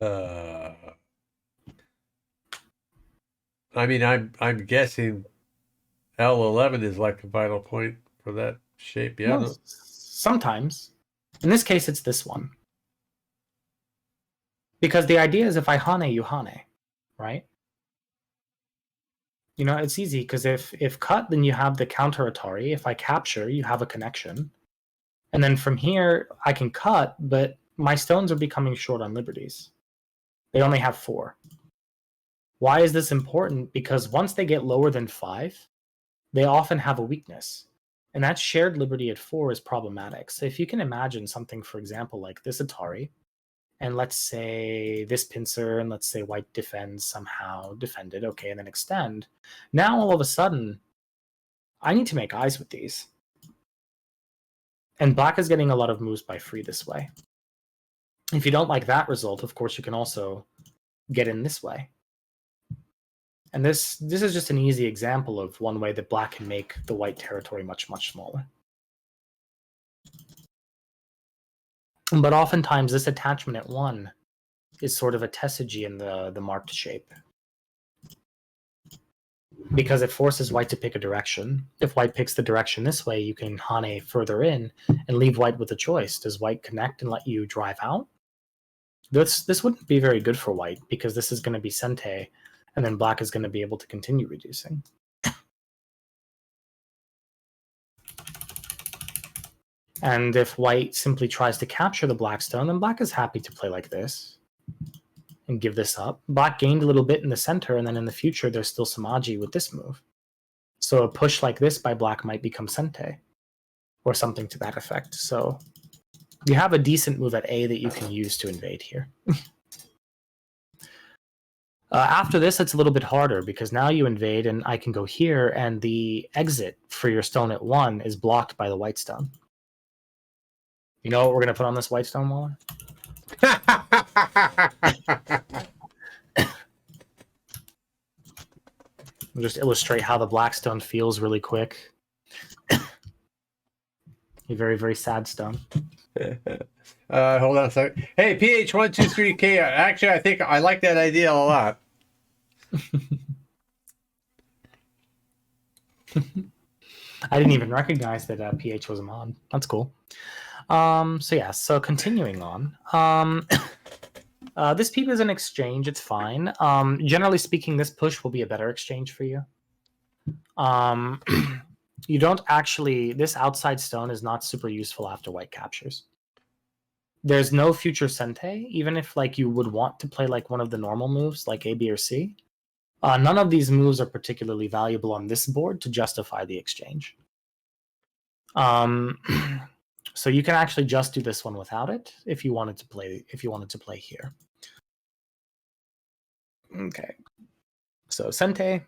I mean, I'm guessing L11 is like a vital point for that shape. Yeah. No, sometimes. In this case, it's this one. Because the idea is if I hane, you hane, right? You know, it's easy because if cut, then you have the counter Atari. If I capture, you have a connection. And then from here, I can cut, but my stones are becoming short on liberties. They only have 4. Why is this important? Because once they get lower than 5, they often have a weakness. And that shared liberty at 4 is problematic. So if you can imagine something, for example, like this Atari, and let's say this pincer, and let's say white defends somehow, defended, okay, and then extend. Now all of a sudden, I need to make eyes with these. And black is getting a lot of moves by free this way. If you don't like that result, of course, you can also get in this way. And this is just an easy example of one way that black can make the white territory much, much smaller. But oftentimes, this attachment at 1 is sort of a tessage in the marked shape. Because it forces white to pick a direction. If white picks the direction this way, you can hane further in and leave white with a choice. Does white connect and let you drive out? This wouldn't be very good for white, because this is going to be sente, and then black is going to be able to continue reducing. And if white simply tries to capture the black stone, then black is happy to play like this and give this up. Black gained a little bit in the center, and then in the future, there's still some aji with this move. So a push like this by black might become sente, or something to that effect. So you have a decent move at A that you can use to invade here. After this, it's a little bit harder, because now you invade, and I can go here, and the exit for your stone at 1 is blocked by the white stone. You know what we're going to put on this white stone, Waller? We'll just illustrate how the black stone feels really quick. A very, very sad stone. Hold on a second. Hey, PH123K. Actually, I think I like that idea a lot. I didn't even recognize that PH was a mod. That's cool. So continuing on. This peep is an exchange. It's fine. Generally speaking, this push will be a better exchange for you. You don't actually... This outside stone is not super useful after white captures. There's no future sente, even if like you would want to play like one of the normal moves, like A, B, or C. None of these moves are particularly valuable on this board to justify the exchange. So you can actually just do this one without it if you wanted to play here. Okay. So sente.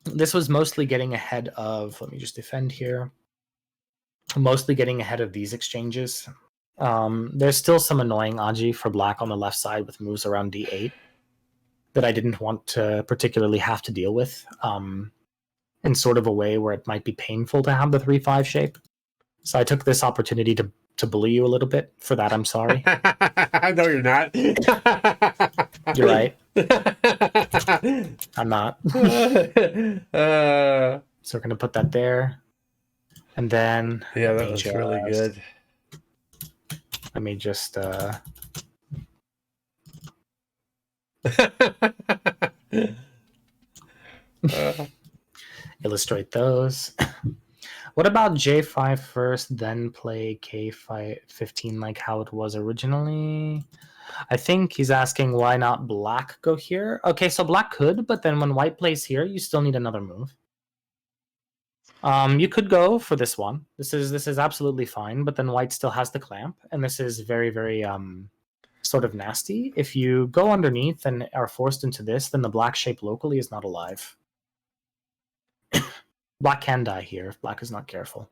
This was mostly getting ahead of, let me just defend here. mostly getting ahead of these exchanges. There's still some annoying Aji for black on the left side with moves around d8 that I didn't want to particularly have to deal with in sort of a way where it might be painful to have the 3-5 shape. So I took this opportunity to bully you a little bit. For that, I'm sorry. No, you're not. You're right. I'm not. So we're going to put that there. And then... Yeah, that was really good. Let me just... illustrate those. What about J5 first, then play K15 like how it was originally? I think he's asking why not black go here. Okay, so black could, but then when white plays here, you still need another move. You could go for this one. This is absolutely fine, but then white still has the clamp, and this is very, very sort of nasty. If you go underneath and are forced into this, then the black shape locally is not alive. Black can die here if black is not careful.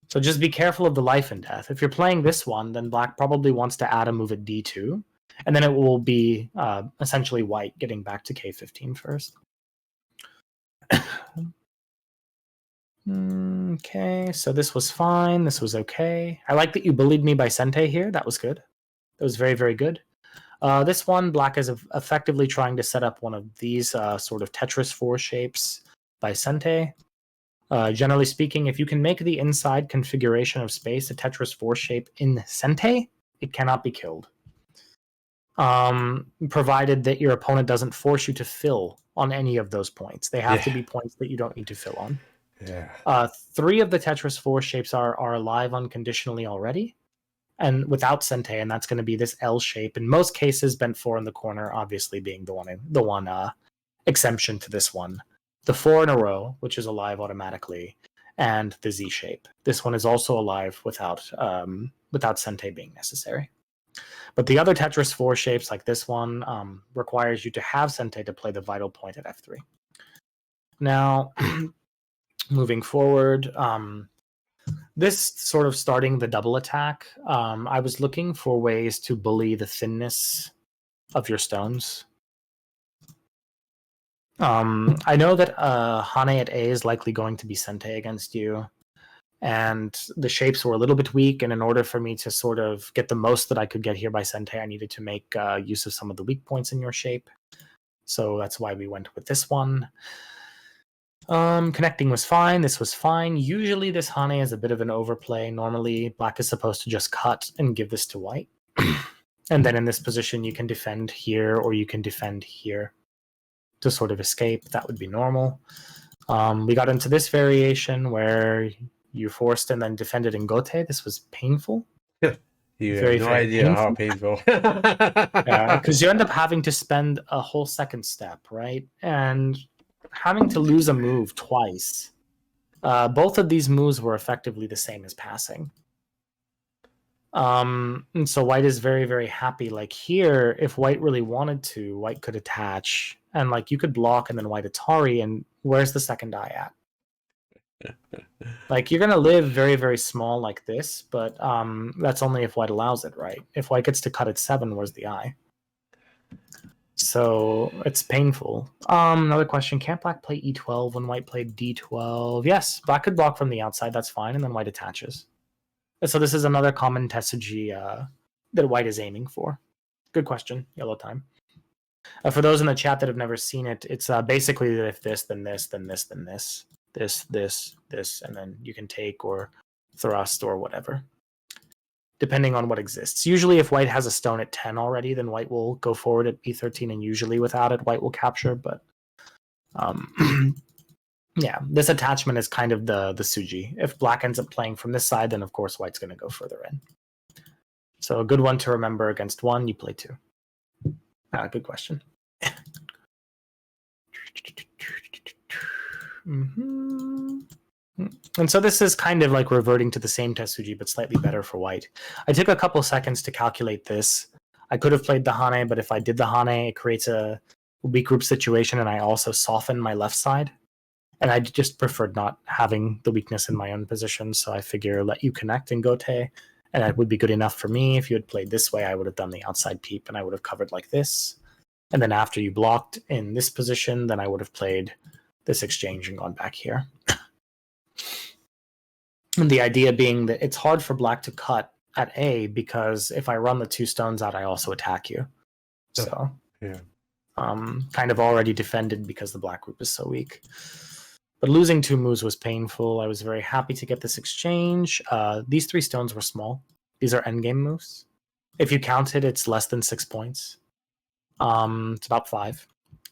So just be careful of the life and death. If you're playing this one, then black probably wants to add a move at d2, and then it will be essentially white getting back to k15 first. Okay, so this was fine. This was okay. I like that you bullied me by Sente here. That was good. That was very, very good. This one, black is effectively trying to set up one of these sort of Tetris 4 shapes by Sente. Generally speaking, if you can make the inside configuration of space a Tetris 4 shape in Sente, it cannot be killed. Provided that your opponent doesn't force you to fill on any of those points. They have to be points that you don't need to fill on. Yeah. 3 of the Tetris 4 shapes are alive unconditionally already, and without Sente, and that's going to be this L shape. In most cases, bent 4 in the corner, obviously being the one exemption to this one. The 4 in a row, which is alive automatically, and the Z shape. This one is also alive without Sente being necessary. But the other Tetris 4 shapes, like this one, requires you to have Sente to play the vital point at F3. Now, moving forward, this sort of starting the double attack, I was looking for ways to bully the thinness of your stones. I know that Hane at A is likely going to be Sente against you, and the shapes were a little bit weak, and in order for me to sort of get the most that I could get here by Sente, I needed to make use of some of the weak points in your shape. So that's why we went with this one. Connecting was fine. This was fine. Usually this Hane is a bit of an overplay. Normally, black is supposed to just cut and give this to white. And then in this position, you can defend here or you can defend here to sort of escape. That would be normal. We got into this variation where you forced and then defended in Gote. This was painful. You have no idea how painful. Yeah, because you end up having to spend a whole second step, right? And having to lose a move twice. Both of these moves were effectively the same as passing. And so white is very, very happy. Like here, if white really wanted to, white could attach, and like you could block and then white Atari, and where's the second die at? Like you're gonna live very, very small like this, but that's only if white allows it, right? If white gets to cut at 7, where's the eye? So it's painful. Another question: can't black play E12 when white played D12? Yes, black could block from the outside. That's fine, and then white attaches. So this is another common Tesuji that white is aiming for. Good question, Yellow Time. For those in the chat that have never seen it, it's basically that if this, then this, then this, then this, this, and then you can take or thrust or whatever, depending on what exists. Usually if white has a stone at 10 already, then white will go forward at B13, and usually without it, white will capture, but yeah, this attachment is kind of the Suji. If black ends up playing from this side, then of course white's going to go further in. So a good one to remember: against 1, you play 2. Good question. And so this is kind of like reverting to the same Tesuji, but slightly better for white. I took a couple seconds to calculate this. I could have played the Hane, but if I did the Hane, it creates a weak group situation, and I also soften my left side. And I just preferred not having the weakness in my own position, so I figure let you connect and Gote, and that would be good enough for me. If you had played this way, I would have done the outside peep, and I would have covered like this. And then after you blocked in this position, then I would have played this exchange and gone back here. And the idea being that it's hard for black to cut at A, because if I run the 2 stones out, I also attack you. So, yeah. Kind of already defended because the black group is so weak. But losing 2 moves was painful. I was very happy to get this exchange. These 3 stones were small. These are endgame moves. If you count it, it's less than 6 points. It's about 5.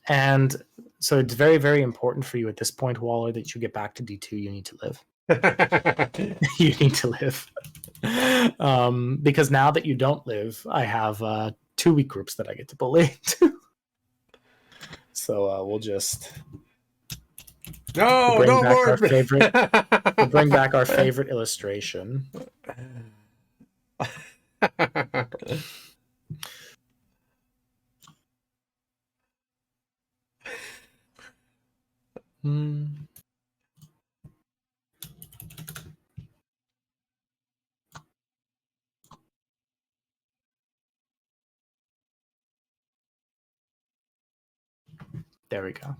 And so it's very, very important for you at this point, Waller, that you get back to D2. You need to live. You need to live. Because now that you don't live, I have 2 weak groups that I get to bully. So we'll just... No more. We'll bring back our favorite illustration. There we go.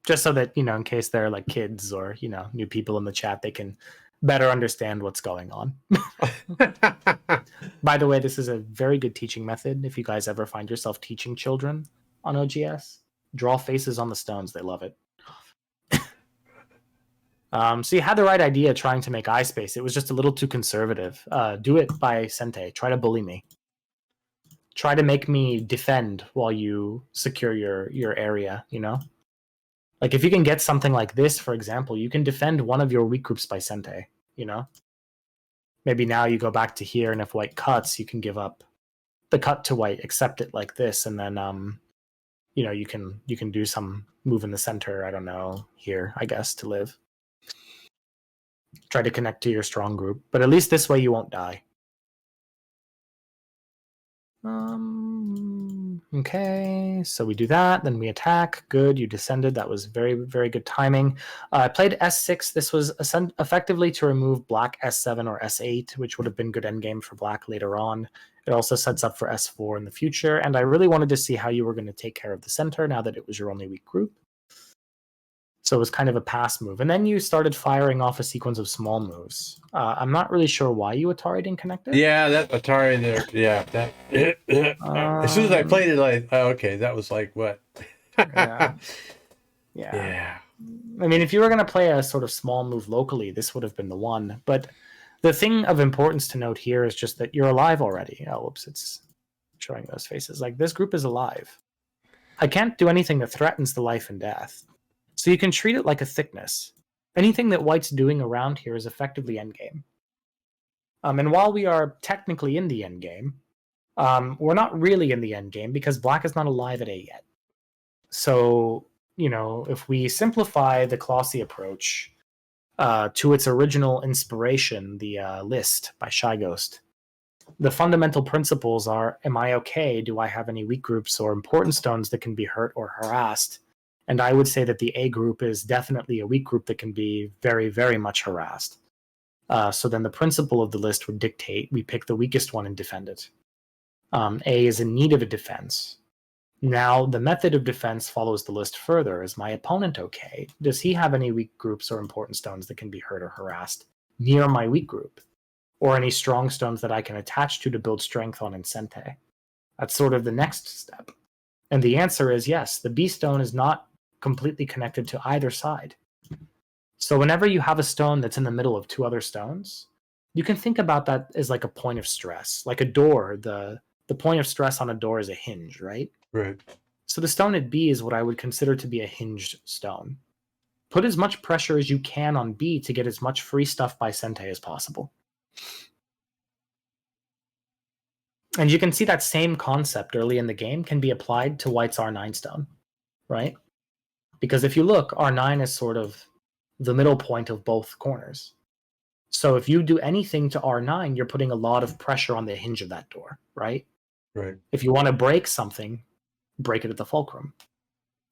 Just so that, in case there are like kids or, new people in the chat, they can better understand what's going on. By the way, this is a very good teaching method. If you guys ever find yourself teaching children on OGS, draw faces on the stones. They love it. So you had the right idea trying to make eye space. It was just a little too conservative. Do it by Sente. Try to bully me. Try to make me defend while you secure your area, Like if you can get something like this, for example, you can defend one of your weak groups by Sente, Maybe now you go back to here, and if white cuts, you can give up the cut to white, accept it like this, and then you can do some move in the center, I don't know, here, I guess, to live. Try to connect to your strong group, but at least this way you won't die. Okay, so we do that, then we attack. Good, you descended. That was very, very good timing. I played S6. This was effectively to remove black S7 or S8, which would have been good endgame for black later on. It also sets up for S4 in the future, and I really wanted to see how you were going to take care of the center now that it was your only weak group. So it was kind of a pass move. And then you started firing off a sequence of small moves. I'm not really sure why you Atari didn't connect it. Yeah, that Atari there. Yeah. As soon as I played it, okay, that was like what? Yeah. I mean, if you were going to play a sort of small move locally, this would have been the one. But the thing of importance to note here is just that you're alive already. Oh, whoops, it's showing those faces. Like, this group is alive. I can't do anything that threatens the life and death. So you can treat it like a thickness. Anything that white's doing around here is effectively endgame. And while we are technically in the endgame, we're not really in the endgame because black is not alive at A yet. So, if we simplify the Klossy approach to its original inspiration, the list by Shy Ghost, the fundamental principles are, am I okay? Do I have any weak groups or important stones that can be hurt or harassed? And I would say that the A group is definitely a weak group that can be very, very much harassed. So then the principle of the list would dictate we pick the weakest one and defend it. A is in need of a defense. Now, the method of defense follows the list further. Is my opponent okay? Does he have any weak groups or important stones that can be hurt or harassed near my weak group? Or any strong stones that I can attach to build strength on in Sente? That's sort of the next step. And the answer is yes, the B stone is not completely connected to either side. So whenever you have a stone that's in the middle of 2 other stones, you can think about that as like a point of stress. Like a door, the point of stress on a door is a hinge, right? Right. So the stone at B is what I would consider to be a hinged stone. Put as much pressure as you can on B to get as much free stuff by Sente as possible. And you can see that same concept early in the game can be applied to white's R9 stone, right? Because if you look, R9 is sort of the middle point of both corners. So if you do anything to R9, you're putting a lot of pressure on the hinge of that door, right? Right. If you want to break something, break it at the fulcrum.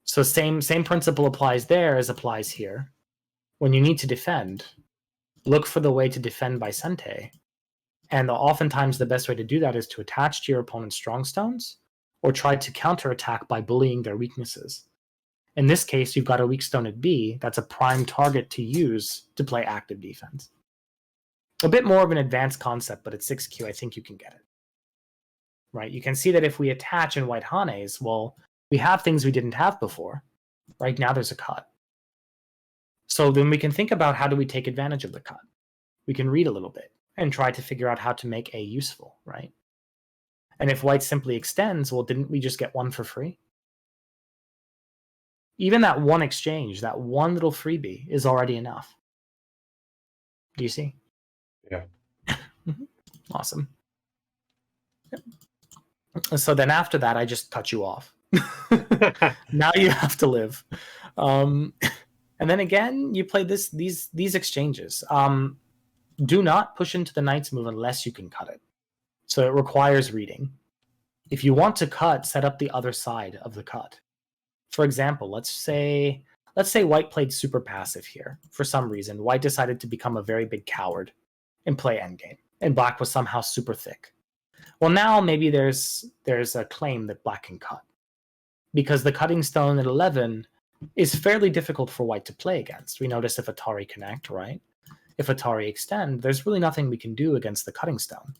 So same principle applies there as applies here. When you need to defend, look for the way to defend by Sente. And oftentimes the best way to do that is to attach to your opponent's strong stones or try to counterattack by bullying their weaknesses. In this case, you've got a weak stone at B. That's a prime target to use to play active defense. A bit more of an advanced concept, but at 6Q, I think you can get it. Right? You can see that if we attach in white Hanes, well, we have things we didn't have before. Right now, there's a cut. So then we can think about how do we take advantage of the cut. We can read a little bit and try to figure out how to make A useful, right? And if white simply extends, well, didn't we just get one for free? Even that one exchange, that one little freebie is already enough. Do you see? Yeah. Awesome. Yep. So then after that, I just cut you off. Now you have to live. And then again, you play these exchanges. Do not push into the knight's move unless you can cut it. So it requires reading. If you want to cut, set up the other side of the cut. For example, let's say white played super passive here. For some reason, white decided to become a very big coward and play endgame, and black was somehow super thick. Well, now maybe there's a claim that black can cut, because the cutting stone at 11 is fairly difficult for white to play against. We notice if Atari connect, right? If Atari extend, there's really nothing we can do against the cutting stone.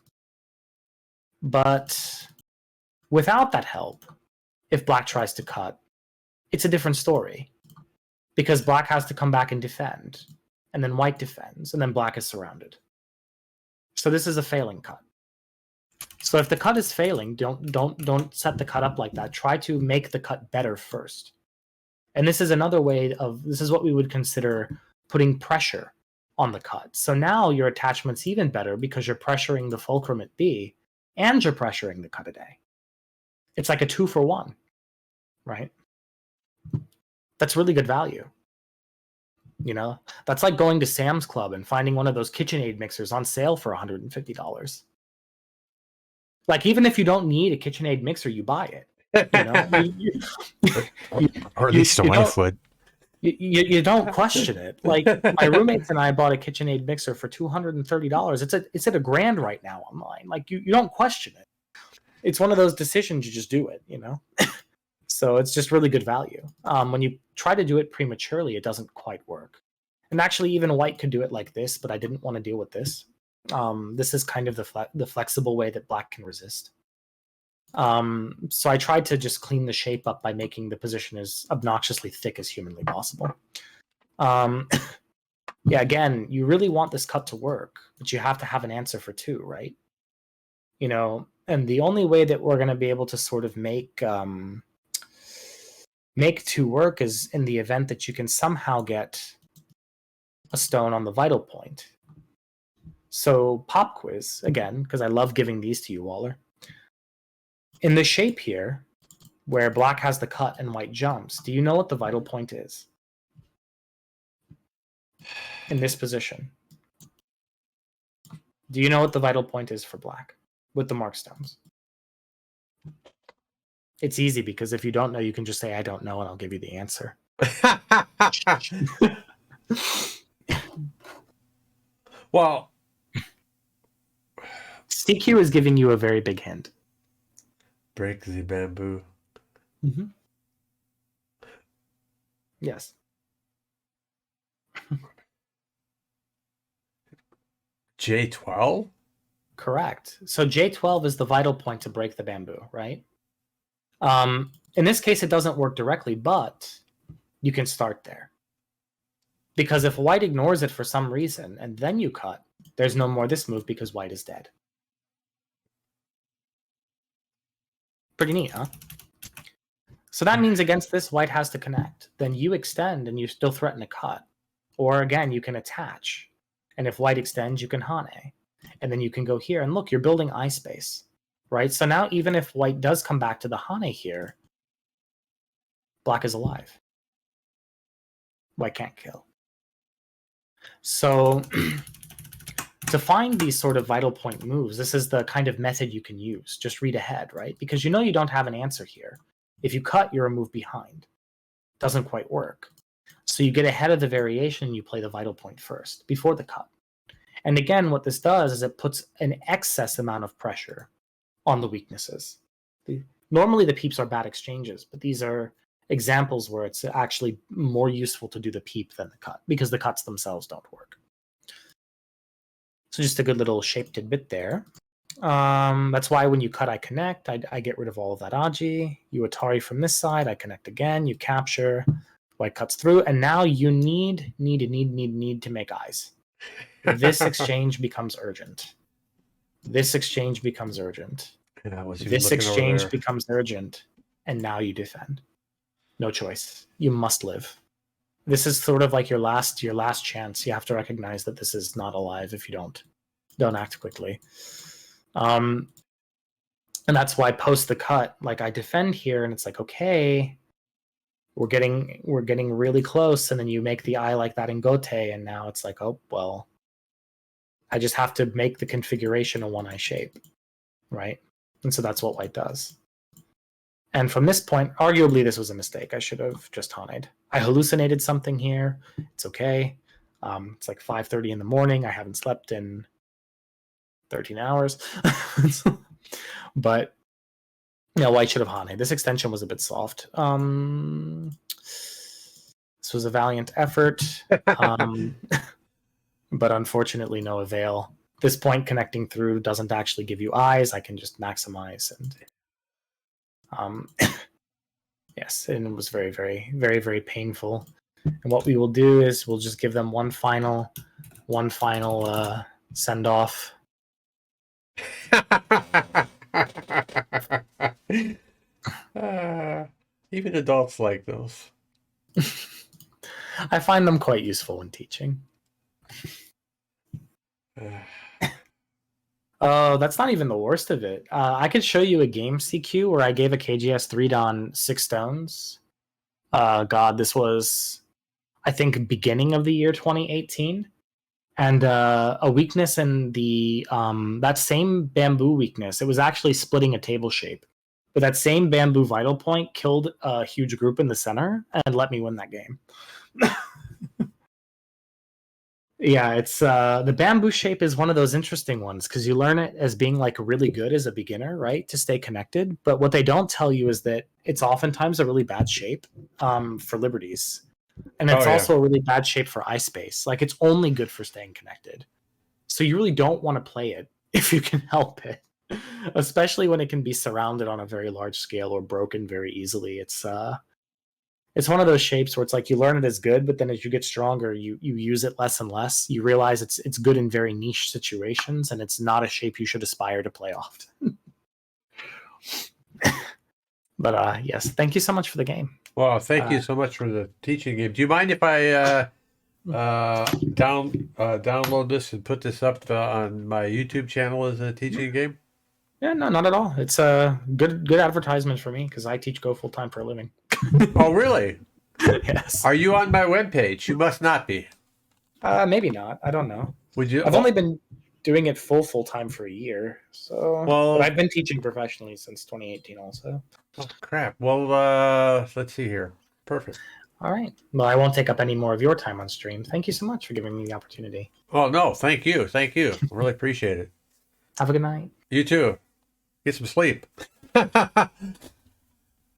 But without that help, if black tries to cut, it's a different story, because black has to come back and defend, and then white defends, and then black is surrounded. So this is a failing cut. So if the cut is failing, don't set the cut up like that. Try to make the cut better first. And this is another way this is what we would consider putting pressure on the cut. So now your attachment's even better because you're pressuring the fulcrum at B and you're pressuring the cut at A. It's like a 2-for-1, right? That's really good value. You know, that's like going to Sam's Club and finding one of those KitchenAid mixers on sale for $150. Like, even if you don't need a KitchenAid mixer, you buy it. You know, or at least a wife would. You don't question it. Like, my roommates and I bought a KitchenAid mixer for $230. It's at $1,000 right now online. Like, you don't question it. It's one of those decisions, you just do it, you know? So it's just really good value. When you try to do it prematurely, it doesn't quite work. And actually, even white could do it like this, but I didn't want to deal with this. This is kind of the flexible way that black can resist. So I tried to just clean the shape up by making the position as obnoxiously thick as humanly possible. Yeah, again, you really want this cut to work, but you have to have an answer for 2, right? You know, and the only way that we're going to be able to sort of make 2 work is in the event that you can somehow get a stone on the vital point. So pop quiz, again, because I love giving these to you, Waller. In the shape here, where black has the cut and white jumps, do you know what the vital point is? In this position. Do you know what the vital point is for black with the mark stones? It's easy, because if you don't know, you can just say, I don't know, and I'll give you the answer. Well, CQ is giving you a very big hint. break the bamboo. Mm-hmm. Yes. J12? Correct. So J12 is the vital point to break the bamboo, right? In this case, it doesn't work directly, but you can start there. Because if white ignores it for some reason, and then you cut, there's no more this move because white is dead. Pretty neat, huh? So that means against this, white has to connect. Then you extend and you still threaten a cut. Or again, you can attach. And if white extends, you can Hane. And then you can go here. And look, you're building eye space. Right? So now even if white does come back to the Hane here, black is alive. White can't kill. So to find these sort of vital point moves, this is the kind of method you can use. Just read ahead, right? Because you know you don't have an answer here. If you cut, you're a move behind. doesn't quite work. So you get ahead of the variation and you play the vital point first, before the cut. And again, what this does is it puts an excess amount of pressure on the weaknesses. Normally the peeps are bad exchanges, but these are examples where it's actually more useful to do the peep than the cut, because the cuts themselves don't work. So just a good little shape tidbit there. That's why when you cut, I connect. I get rid of all of that Aji. You Atari from this side. I connect again. You capture. White cuts through, and now you need to make eyes. This exchange becomes urgent. This exchange becomes urgent. Yeah, this exchange becomes urgent, and now you defend. No choice. You must live. This is sort of like your last chance. You have to recognize that this is not alive if you don't act quickly. And that's why post the cut, like I defend here, and it's like, okay, we're getting really close, and then you make the eye like that in Gote, and now it's like, oh well, I just have to make the configuration a one-eye shape, right? And so that's what white does. And from this point, arguably this was a mistake. I should have just Haned. I hallucinated something here. It's okay. It's like 5:30 in the morning. I haven't slept in 13 hours. But yeah, white should have Haned. This extension was a bit soft. This was a valiant effort, but unfortunately no avail. This point connecting through doesn't actually give you eyes. I can just maximize, and yes, and it was very, very, very, very painful. And what we will do is we'll just give them one final send off. Even adults like those. I find them quite useful when teaching. Oh, that's not even the worst of it. I could show you a game CQ where I gave a KGS 3-dan 6 stones. God, this was, I think, beginning of the year 2018. And a weakness in the that same bamboo weakness, it was actually splitting a table shape. But that same bamboo vital point killed a huge group in the center and let me win that game. Yeah, it's the bamboo shape is one of those interesting ones because you learn it as being like really good as a beginner, right? To stay connected. But what they don't tell you is that it's oftentimes a really bad shape for liberties. And it's also a really bad shape for eye space. Like it's only good for staying connected. So you really don't want to play it if you can help it. Especially when it can be surrounded on a very large scale or broken very easily. It's one of those shapes where it's like you learn it as good, but then as you get stronger, you use it less and less. You realize it's good in very niche situations, and it's not a shape you should aspire to play often. But yes, thank you so much for the game. Well, thank you so much for the teaching game. Do you mind if I download this and put this up on my YouTube channel as a teaching game? Yeah, no, not at all. It's a good advertisement for me because I teach Go full-time for a living. Oh, really? Yes. Are you on my webpage? You must not be. Maybe not. I don't know. Would you? I've only been doing it full-time for a year. So, but I've been teaching professionally since 2018 also. Oh, crap. Well, let's see here. Perfect. All right. Well, I won't take up any more of your time on stream. Thank you so much for giving me the opportunity. Oh, no. Thank you. Thank you. Really appreciate it. Have a good night. You too. Get some sleep.